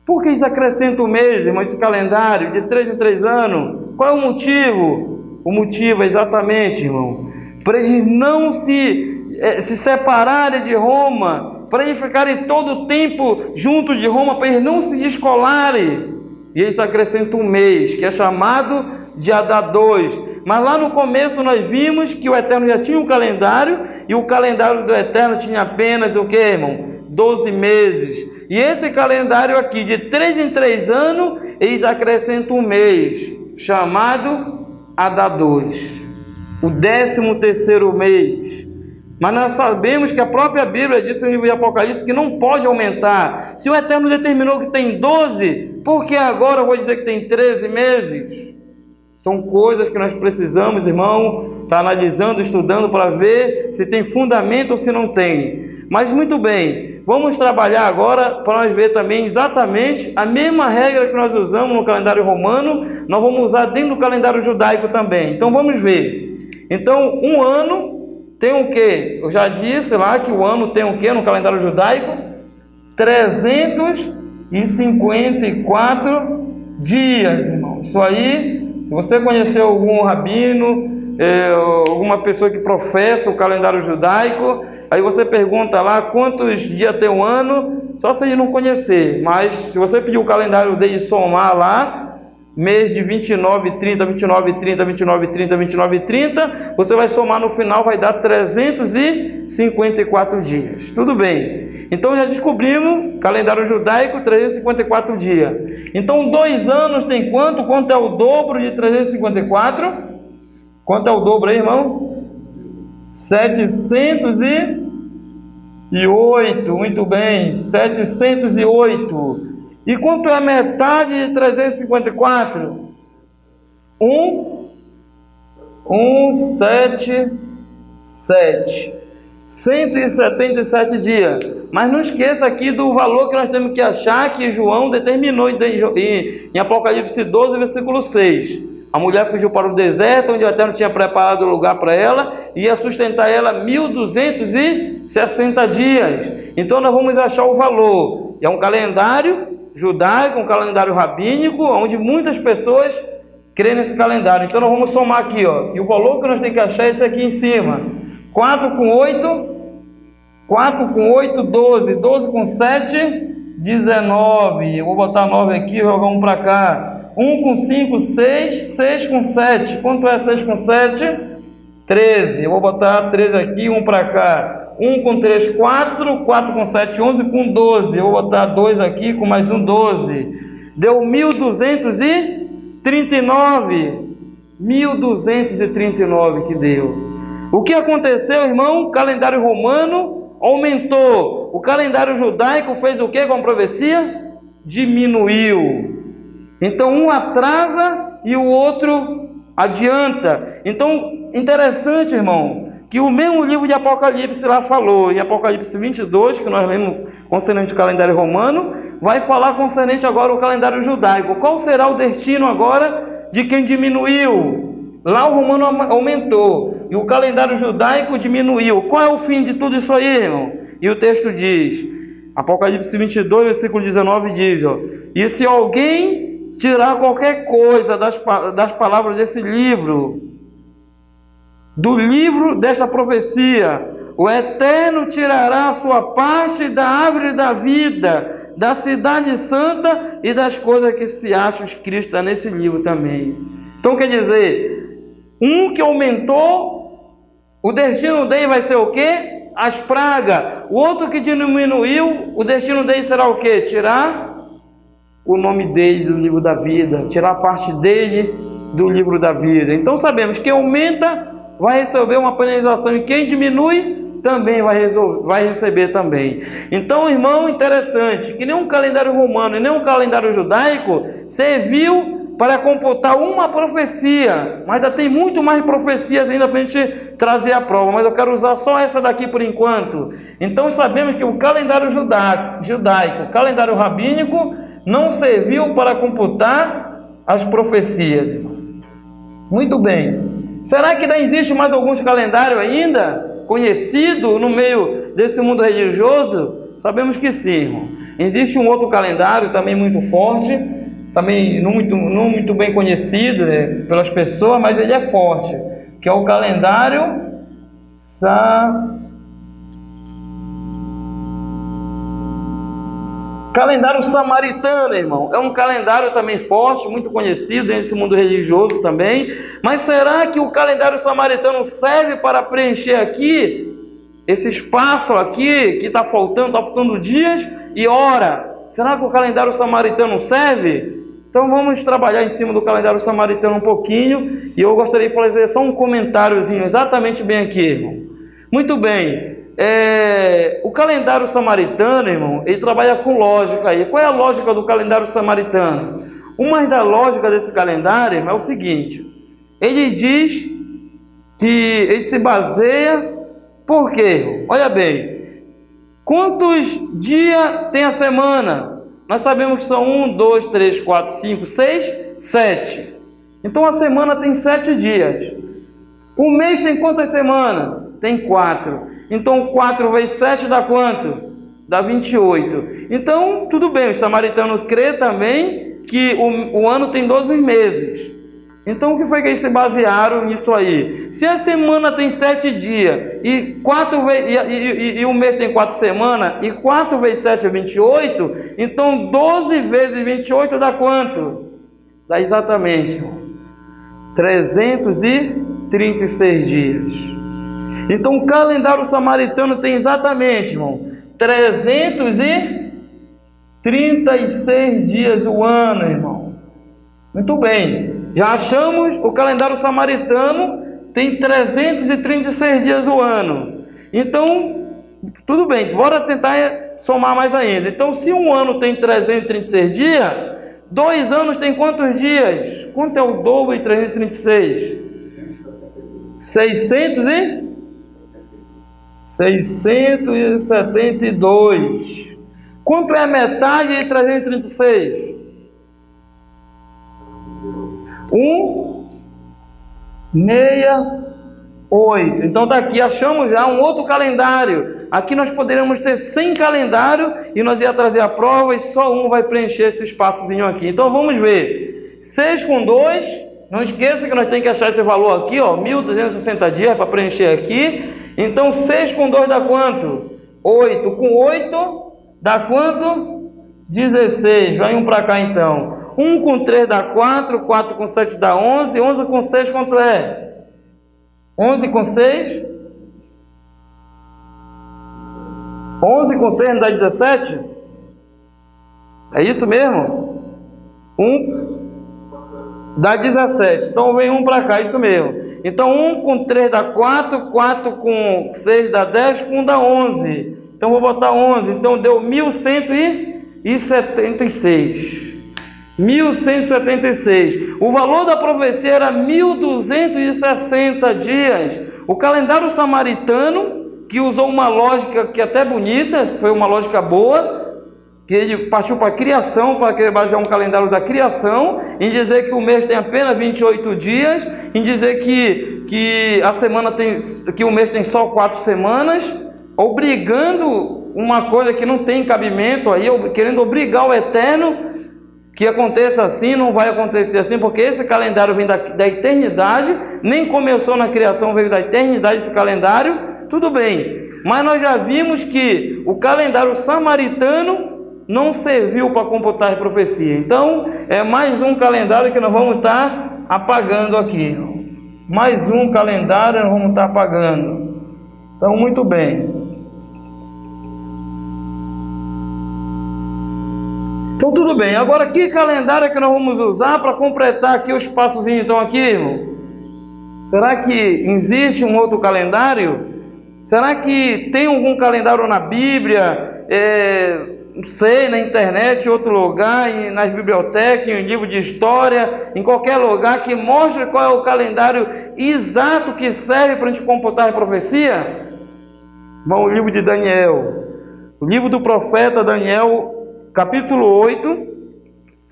Por que eles acrescentam um mês, irmão, esse calendário de 3 em 3 anos? Qual é o motivo? O motivo é exatamente, irmão, para eles não se separarem de Roma, para eles ficarem todo o tempo junto de Roma, para eles não se descolarem. E eles acrescentam um mês, que é chamado de Adar 2. Mas lá no começo nós vimos que o Eterno já tinha um calendário, e o calendário do Eterno tinha apenas o que, irmão? 12 meses. E esse calendário aqui, de 3 em 3 anos, eles acrescentam um mês, chamado Adar 2. O 13º mês. Mas nós sabemos que a própria Bíblia diz no livro de Apocalipse que não pode aumentar. Se o Eterno determinou que tem 12, por que agora eu vou dizer que tem 13 meses? São coisas que nós precisamos, irmão, estar analisando, estudando para ver se tem fundamento ou se não tem. Mas muito bem, vamos trabalhar agora para nós ver também exatamente a mesma regra que nós usamos no calendário romano, nós vamos usar dentro do calendário judaico também. Então vamos ver. Então um ano tem o quê? Eu já disse lá que o ano tem o quê no calendário judaico? 354 dias, irmão. Isso aí, se você conheceu algum rabino, alguma pessoa que professa o calendário judaico, aí você pergunta lá quantos dias tem um ano, só se ele não conhecer. Mas se você pedir o calendário dele e somar lá, mês de 29, 30, 29, 30, 29, 30, 29, 30, você vai somar no final, vai dar 354 dias. Tudo bem. Então já descobrimos, calendário judaico, 354 dias. Então 2 anos tem quanto? Quanto é o dobro de 354? Quanto é o dobro aí, irmão? 708. Muito bem, 708. E quanto é a metade de 354? 177. 177 dias. Mas não esqueça aqui do valor que nós temos que achar que João determinou em Apocalipse 12, versículo 6. A mulher fugiu para o deserto, onde o Eterno tinha preparado lugar para ela, e ia sustentar ela 1260 dias. Então nós vamos achar o valor. É um calendário judaico, um calendário rabínico, onde muitas pessoas creem nesse calendário. Então nós vamos somar aqui, ó, e o valor que nós temos que achar é esse aqui em cima. 4 com 8, 12, 12 com 7, 19. Eu vou botar 9 aqui, jogar um para cá. 1 com 5, 6, 6 com 7. Quanto é 6 com 7? 13. Eu vou botar 13 aqui, 1 para cá. 1 com 3, 4, 4 com 7, 11 com 12. Eu vou botar 2 aqui, com mais um, 12. Deu 1239. 1239 que deu. O que aconteceu, irmão? O calendário romano aumentou. O calendário judaico fez o que com a profecia? Diminuiu. Então um atrasa e o outro adianta. Então, interessante, irmão, que o mesmo livro de Apocalipse lá falou, em Apocalipse 22, que nós lemos concernente ao calendário romano, vai falar concernente agora ao calendário judaico. Qual será o destino agora de quem diminuiu? Lá o romano aumentou e o calendário judaico diminuiu. Qual é o fim de tudo isso aí, irmão? E o texto diz, Apocalipse 22, versículo 19 diz, ó, e se alguém tirar qualquer coisa das palavras desse livro, do livro desta profecia, o Eterno tirará a sua parte da árvore da vida, da cidade santa e das coisas que se acham escritas nesse livro também. Então quer dizer, um que aumentou, o destino dele vai ser o quê? As pragas. O outro que diminuiu, o destino dele será o quê? Tirar o nome dele do livro da vida, tirar a parte dele do livro da vida. Então sabemos que quem aumenta vai receber uma penalização e quem diminui também vai receber também. Então, irmão, interessante, que nem um calendário romano e nem um calendário judaico serviu para computar uma profecia, mas ainda tem muito mais profecias ainda para a gente trazer a prova, mas eu quero usar só essa daqui por enquanto. Então sabemos que o calendário judaico, o calendário rabínico, não serviu para computar as profecias. Muito bem. Será que ainda existe mais alguns calendários ainda conhecido no meio desse mundo religioso? Sabemos que sim, irmão. Existe um outro calendário também muito forte, também não muito bem conhecido, né, pelas pessoas, mas ele é forte, que é o calendário samaritano, irmão. É um calendário também forte, muito conhecido nesse mundo religioso também. Mas será que o calendário samaritano serve para preencher aqui esse espaço aqui que está faltando dias e hora? Será que o calendário samaritano serve? Então vamos trabalhar em cima do calendário samaritano um pouquinho, e eu gostaria de fazer só um comentáriozinho exatamente bem aqui, irmão. Muito bem, o calendário samaritano, irmão, ele trabalha com lógica aí. Qual é a lógica do calendário samaritano? Uma das lógicas desse calendário, irmão, é o seguinte: ele diz que ele se baseia, por quê? Olha bem, quantos dias tem a semana? Nós sabemos que são 1, 2, 3, 4, 5, 6, 7. Então a semana tem 7 dias. O mês tem quantas semanas? Tem 4. Então 4 vezes 7 dá quanto? Dá 28. Então tudo bem, o samaritano crê também que o ano tem 12 meses. Então o que foi que eles se basearam nisso aí? Se a semana tem 7 dias e o mês tem 4 semanas, e 4 vezes 7 é 28, então 12 vezes 28 dá quanto? Dá exatamente 336 dias. Então o calendário samaritano tem exatamente, irmão, 336 dias o ano, irmão. Muito bem. Já achamos o calendário samaritano tem 336 dias o ano. Então, tudo bem, bora tentar somar mais ainda. Então, se um ano tem 336 dias, 2 anos tem quantos dias? Quanto é o dobro de 336? 600 e? 672. Quanto é a metade de 336? 168. Então está aqui, achamos já um outro calendário. Aqui nós poderíamos ter 100 calendários e nós ia trazer a prova e só um vai preencher esse espaçozinho aqui. Então vamos ver. 6 com 2, não esqueça que nós temos que achar esse valor aqui, ó, 1.260 dias para preencher aqui. Então 6 com 2 dá quanto? 8. Com 8 dá quanto? 16. Vai um para cá então. 1 com 3 dá 4, 4 com 7 dá 11, 11 com 6 quanto é? 11 com 6? 11 com 6 não dá 17? É isso mesmo? 1 dá 17. Então vem um para cá, isso mesmo. Então 1 com 3 dá 4, 4 com 6 dá 10, com 1 dá 11. Então vou botar 11. Então deu 1176. 1176. O valor da profecia era 1260 dias. O calendário samaritano, que usou uma lógica que até bonita, foi uma lógica boa, que ele partiu para a criação, para querer basear um calendário da criação, em dizer que o mês tem apenas 28 dias, em dizer que a semana tem, que o mês tem só 4 semanas, obrigando uma coisa que não tem cabimento aí, querendo obrigar o Eterno que aconteça assim, não vai acontecer assim, porque esse calendário vem da eternidade, nem começou na criação, veio da eternidade esse calendário, tudo bem. Mas nós já vimos que o calendário samaritano não serviu para computar a profecia. Então, é mais um calendário que nós vamos estar apagando aqui. Mais um calendário nós vamos estar apagando. Então, muito bem. Então tudo bem, agora que calendário é que nós vamos usar para completar aqui os passozinhos então aqui, irmão? Será que existe um outro calendário? Será que tem algum calendário na Bíblia, não sei, na internet, em outro lugar, nas bibliotecas, em livro de história, em qualquer lugar que mostre qual é o calendário exato que serve para a gente computar a profecia? Vamos ao livro de Daniel, o livro do profeta Daniel, capítulo 8,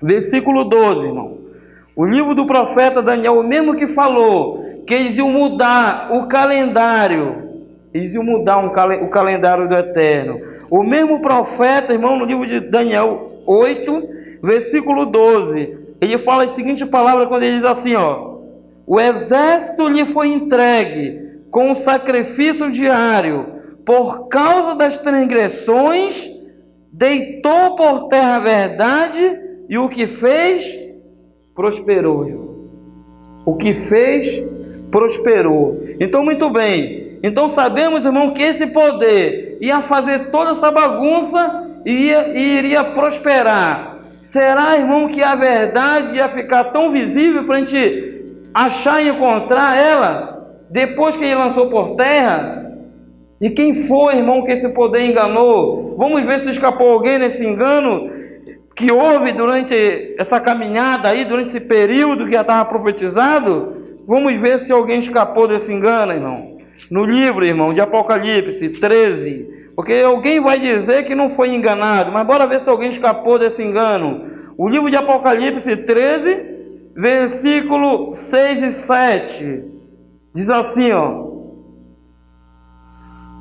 versículo 12, irmão. O livro do profeta Daniel, o mesmo que falou que eles iam mudar o calendário, eles iam mudar o calendário do Eterno. O mesmo profeta, irmão, no livro de Daniel 8, versículo 12, ele fala a seguinte palavra quando ele diz assim, ó: o exército lhe foi entregue com o sacrifício diário por causa das transgressões, deitou por terra a verdade e o que fez, prosperou. O que fez, prosperou. Então, muito bem. Então, sabemos, irmão, que esse poder ia fazer toda essa bagunça e iria prosperar. Será, irmão, que a verdade ia ficar tão visível para a gente achar e encontrar ela depois que ele lançou por terra? E quem foi, irmão, que esse poder enganou? Vamos ver se escapou alguém nesse engano que houve durante essa caminhada aí, durante esse período que já estava profetizado. Vamos ver se alguém escapou desse engano, irmão. No livro, irmão, de Apocalipse 13. Porque alguém vai dizer que não foi enganado, mas bora ver se alguém escapou desse engano. O livro de Apocalipse 13, versículo 6 e 7. Diz assim, ó.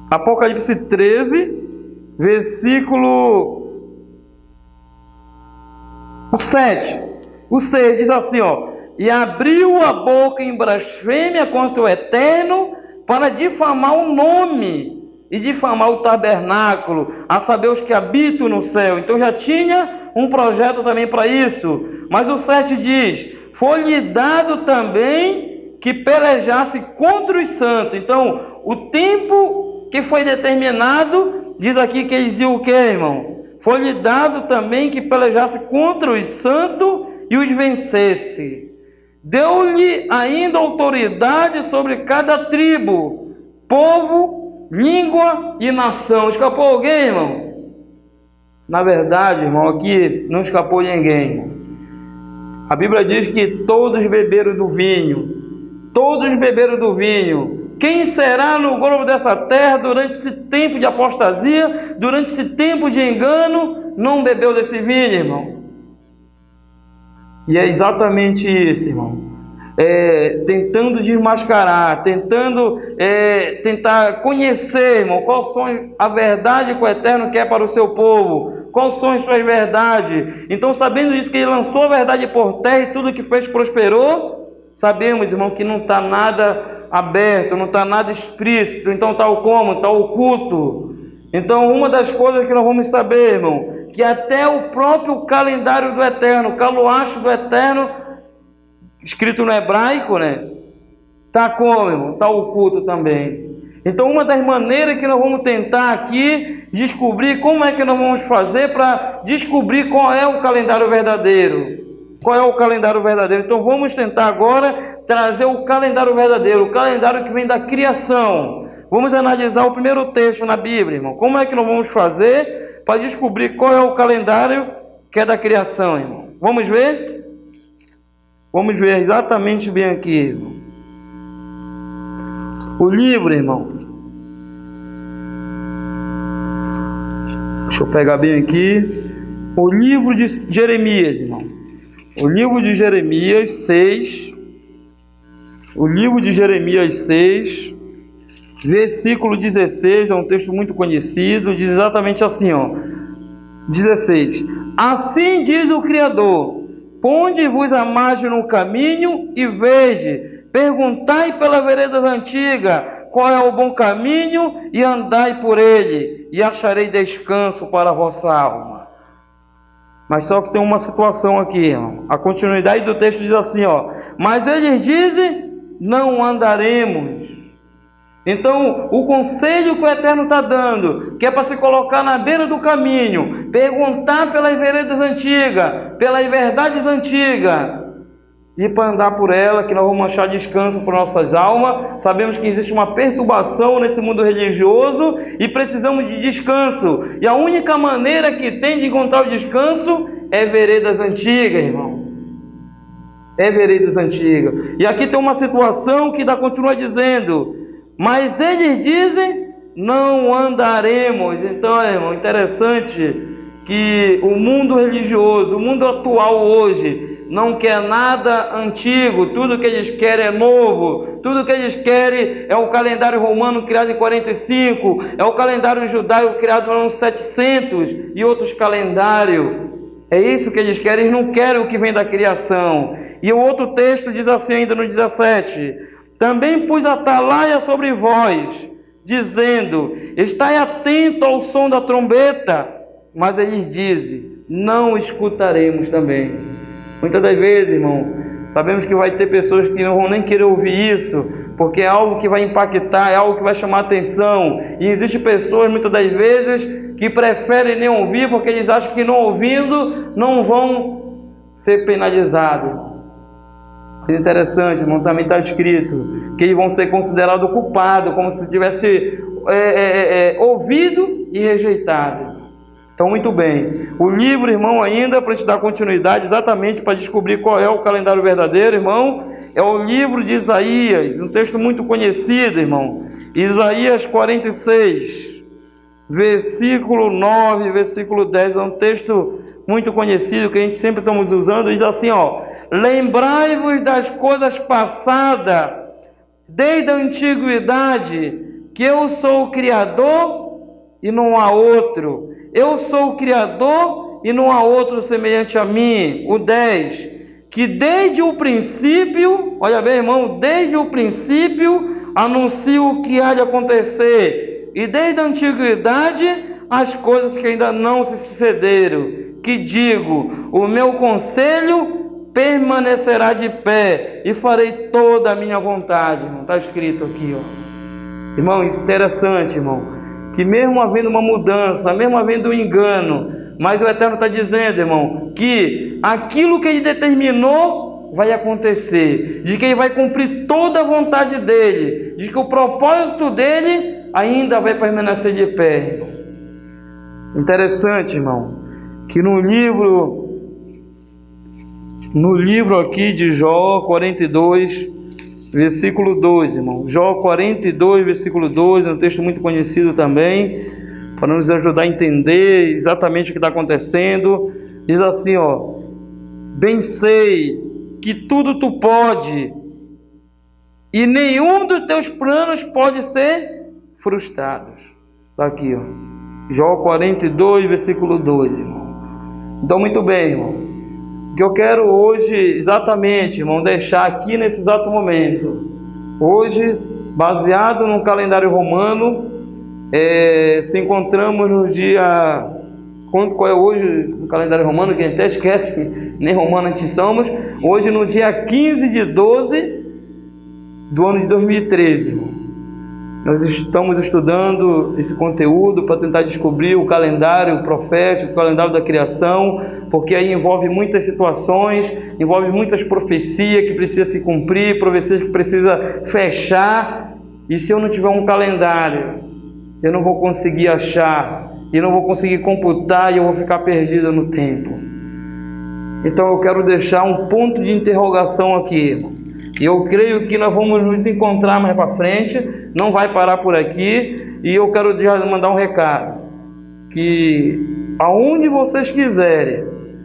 Apocalipse 13, versículo 7. O 6 diz assim, ó: e abriu a boca em blasfêmia contra o Eterno para difamar o nome e difamar o tabernáculo, a saber, os que habitam no céu. Então já tinha um projeto também para isso. Mas o 7 diz: foi-lhe dado também que pelejasse contra os santos. Então, o tempo que foi determinado, diz aqui que eles iam o que, irmão? Foi-lhe dado também que pelejasse contra os santos e os vencesse. Deu-lhe ainda autoridade sobre cada tribo, povo, língua e nação. Escapou alguém, irmão? Na verdade, irmão, aqui não escapou ninguém. A Bíblia diz que todos beberam do vinho. Todos beberam do vinho. Quem será no globo dessa terra durante esse tempo de apostasia, durante esse tempo de engano, não bebeu desse vinho, irmão? E é exatamente isso, irmão. Tentando desmascarar, tentar conhecer, irmão, qual são a verdade que o Eterno quer para o seu povo, quais são as suas verdades. Então, sabendo disso, que ele lançou a verdade por terra e tudo que fez prosperou, sabemos, irmão, que não está nada aberto, não está nada explícito. Então está como? Está oculto. Então, uma das coisas que nós vamos saber, irmão, que até o próprio calendário do Eterno, o caloacho do Eterno, escrito no hebraico, né? Está como, irmão? Está oculto também. Então, uma das maneiras que nós vamos tentar aqui descobrir como é que nós vamos fazer para descobrir qual é o calendário verdadeiro. Qual é o calendário verdadeiro? Então, vamos tentar agora trazer o calendário verdadeiro, o calendário que vem da criação. Vamos analisar o primeiro texto na Bíblia, irmão. Como é que nós vamos fazer para descobrir qual é o calendário que é da criação, irmão? Vamos ver? Vamos ver exatamente bem aqui, irmão. O livro, irmão. Deixa eu pegar bem aqui. O livro de Jeremias, irmão. O livro de Jeremias 6. O livro de Jeremias 6. Versículo 16, é um texto muito conhecido, diz exatamente assim, ó, 16: Assim diz o Criador, ponde-vos a margem no caminho e vede, perguntai pelas veredas antigas, qual é o bom caminho, e andai por ele, e acharei descanso para a vossa alma. Mas só que tem uma situação aqui, irmão. A continuidade do texto diz assim, ó, mas eles dizem, não andaremos. Então, o conselho que o Eterno está dando, que é para se colocar na beira do caminho, perguntar pelas veredas antigas, pelas verdades antigas, e para andar por ela, que nós vamos achar descanso para nossas almas. Sabemos que existe uma perturbação nesse mundo religioso e precisamos de descanso. E a única maneira que tem de encontrar o descanso é veredas antigas, irmão. É veredas antigas. E aqui tem uma situação que continua dizendo, mas eles dizem, não andaremos. Então, irmão, interessante que o mundo religioso, o mundo atual hoje, não quer nada antigo. Tudo que eles querem é novo. Tudo que eles querem é o calendário romano criado em 45, é o calendário judaico criado no ano 700 e outros calendários. É isso que eles querem, eles não querem o que vem da criação. E o outro texto diz assim ainda no 17, também pus atalaia sobre vós, dizendo, estai atento ao som da trombeta, mas eles dizem, não escutaremos também. Muitas das vezes, irmão, sabemos que vai ter pessoas que não vão nem querer ouvir isso, porque é algo que vai impactar, é algo que vai chamar atenção. E existem pessoas, muitas das vezes, que preferem nem ouvir, porque eles acham que não ouvindo, não vão ser penalizados. Interessante, irmão, também está escrito que eles vão ser considerados culpados, como se tivesse ouvido e rejeitado. Então, muito bem. O livro, irmão, ainda para te dar continuidade, exatamente para descobrir qual é o calendário verdadeiro, irmão, é o livro de Isaías, um texto muito conhecido, irmão. Isaías 46, versículo 9, versículo 10, é um texto muito conhecido que a gente sempre estamos usando. Diz assim, ó, lembrai-vos das coisas passadas, desde a antiguidade, que eu sou o Criador e não há outro. Eu sou o Criador e não há outro semelhante a mim. O 10, que desde o princípio, olha bem, irmão, desde o princípio anuncio o que há de acontecer, e desde a antiguidade as coisas que ainda não se sucederam, que digo, o meu conselho permanecerá de pé e farei toda a minha vontade. Está escrito aqui, ó. Irmão, interessante, irmão, que mesmo havendo uma mudança, mesmo havendo um engano, mas o Eterno está dizendo, irmão, que aquilo que Ele determinou vai acontecer, de que Ele vai cumprir toda a vontade dEle, de que o propósito dEle ainda vai permanecer de pé, irmão. Interessante, irmão, que no livro aqui de Jó 42, versículo 2, irmão. Jó 42, versículo 2, é um texto muito conhecido também, para nos ajudar a entender exatamente o que está acontecendo. Diz assim, ó: bem sei que tudo tu pode, e nenhum dos teus planos pode ser frustrado. Está aqui, ó. Jó 42, versículo 2, irmão. Então, muito bem, irmão. O que eu quero hoje, exatamente, irmão, deixar aqui nesse exato momento. Hoje, baseado no calendário romano, se encontramos no dia... Qual é hoje no calendário romano? Que a gente até esquece que nem romano a gente somos. Hoje, no dia 15 de 12 do ano de 2013, irmão. Nós estamos estudando esse conteúdo para tentar descobrir o calendário profético, o calendário da criação, porque aí envolve muitas situações, envolve muitas profecias que precisam se cumprir, profecias que precisam fechar. E se eu não tiver um calendário, eu não vou conseguir achar, e não vou conseguir computar, e eu vou ficar perdido no tempo. Então eu quero deixar um ponto de interrogação aqui, irmão. E eu creio que nós vamos nos encontrar mais para frente, não vai parar por aqui. E eu quero já mandar um recado, que aonde vocês quiserem,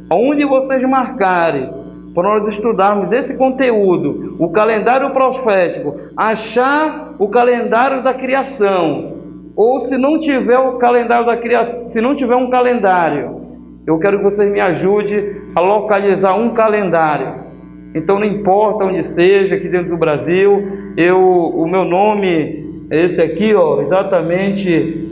aonde vocês marcarem, para nós estudarmos esse conteúdo, o calendário profético, achar o calendário da criação, ou se não tiver o calendário da criação, se não tiver um calendário, eu quero que vocês me ajudem a localizar um calendário. Então não importa onde seja, aqui dentro do Brasil, o meu nome é esse aqui, ó, exatamente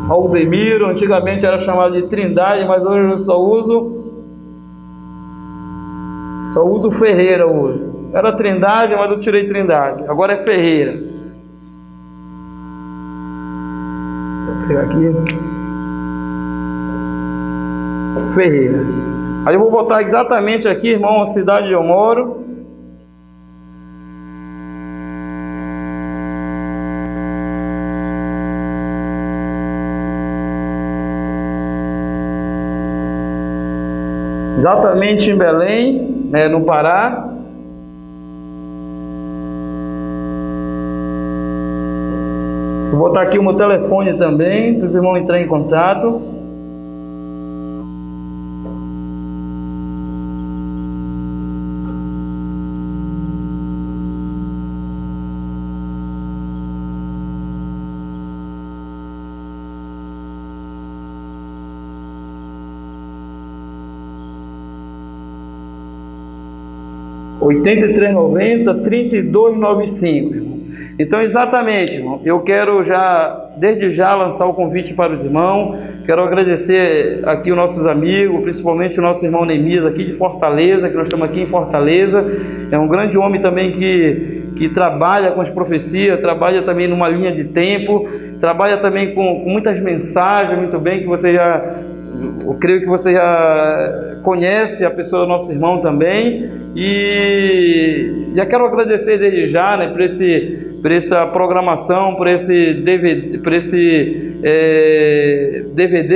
Aldemiro. Antigamente era chamado de Trindade, mas hoje eu só uso Ferreira hoje. Era Trindade, mas eu tirei Trindade, agora é Ferreira. Vou pegar aqui. Ferreira. Aí eu vou botar exatamente aqui, irmão, a cidade onde eu moro. Exatamente em Belém, no Pará. Vou botar aqui o meu telefone também, para os irmãos entrarem em contato. (8390-3295). Então, exatamente, irmão, eu quero desde já lançar o convite para os irmãos. Quero agradecer aqui os nossos amigos, principalmente o nosso irmão Neemias aqui de Fortaleza, que nós estamos aqui em Fortaleza. É um grande homem também que trabalha com as profecias, trabalha também numa linha de tempo, trabalha também com muitas mensagens, muito bem, que você eu creio que você já conhece a pessoa do nosso irmão também. E já quero agradecer desde já, por essa programação, por esse DVD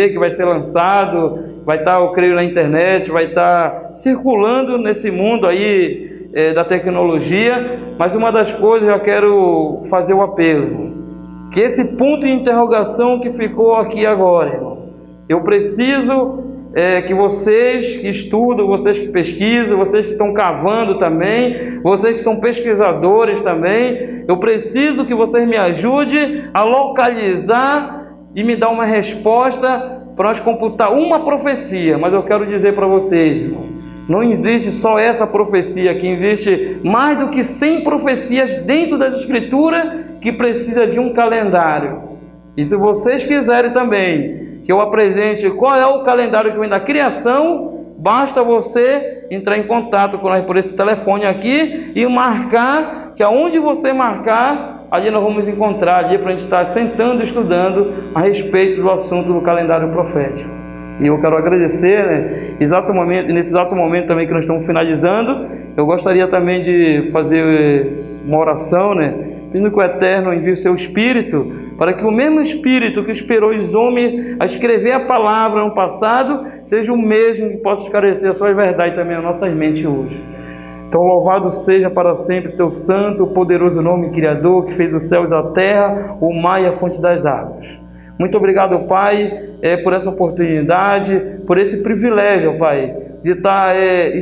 que vai ser lançado, vai estar, eu creio, na internet, vai estar circulando nesse mundo aí da tecnologia. Mas uma das coisas, eu quero fazer o apelo, que esse ponto de interrogação que ficou aqui agora, irmão, eu preciso que vocês que estudam, vocês que pesquisam, vocês que estão cavando também, vocês que são pesquisadores também, eu preciso que vocês me ajudem a localizar e me dar uma resposta para nós computar uma profecia. Mas eu quero dizer para vocês, irmão, não existe só essa profecia aqui, existe mais do que 100 profecias dentro das Escrituras que precisa de um calendário. E se vocês quiserem também que eu apresente qual é o calendário que vem da criação, basta você entrar em contato com nós por esse telefone aqui e marcar, que aonde você marcar, ali nós vamos encontrar ali para a gente estar sentando e estudando a respeito do assunto do calendário profético. E eu quero agradecer, nesse exato momento também que nós estamos finalizando, eu gostaria também de fazer uma oração, pedindo que o Eterno envie o seu Espírito para que o mesmo Espírito que inspirou os homens a escrever a palavra no passado, seja o mesmo que possa esclarecer a sua verdade também nas nossas mentes hoje. Então louvado seja para sempre teu santo, poderoso nome, Criador, que fez os céus e a terra, o mar e a fonte das águas. Muito obrigado, Pai, por essa oportunidade, por esse privilégio, Pai, de estar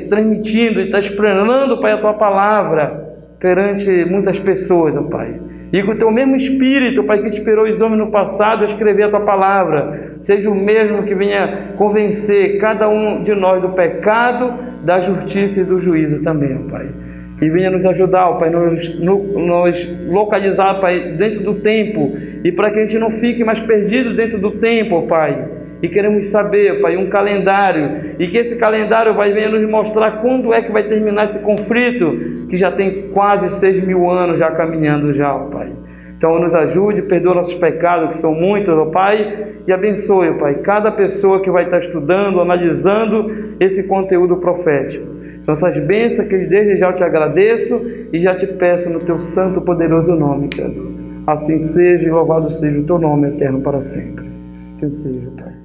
transmitindo, de estar explanando, Pai, a Tua palavra perante muitas pessoas, ó Pai. E com o Teu mesmo Espírito, Pai, que inspirou os homens no passado a escrever a Tua palavra, seja o mesmo que venha convencer cada um de nós do pecado, da justiça e do juízo também, ó Pai. E venha nos ajudar, ó Pai, nos localizar, Pai, dentro do tempo, e para que a gente não fique mais perdido dentro do tempo, ó Pai. E queremos saber, Pai, um calendário, e que esse calendário vai venha nos mostrar quando é que vai terminar esse conflito, que já tem quase 6.000 anos já caminhando já, ó Pai. Então nos ajude, perdoa nossos pecados, que são muitos, ó Pai, e abençoe, ó Pai, cada pessoa que vai estar estudando, analisando esse conteúdo profético. São essas bênçãos que desde já eu te agradeço e já te peço no Teu santo e poderoso nome, Criador. Assim seja e louvado seja o Teu nome eterno para sempre. Assim seja, Pai.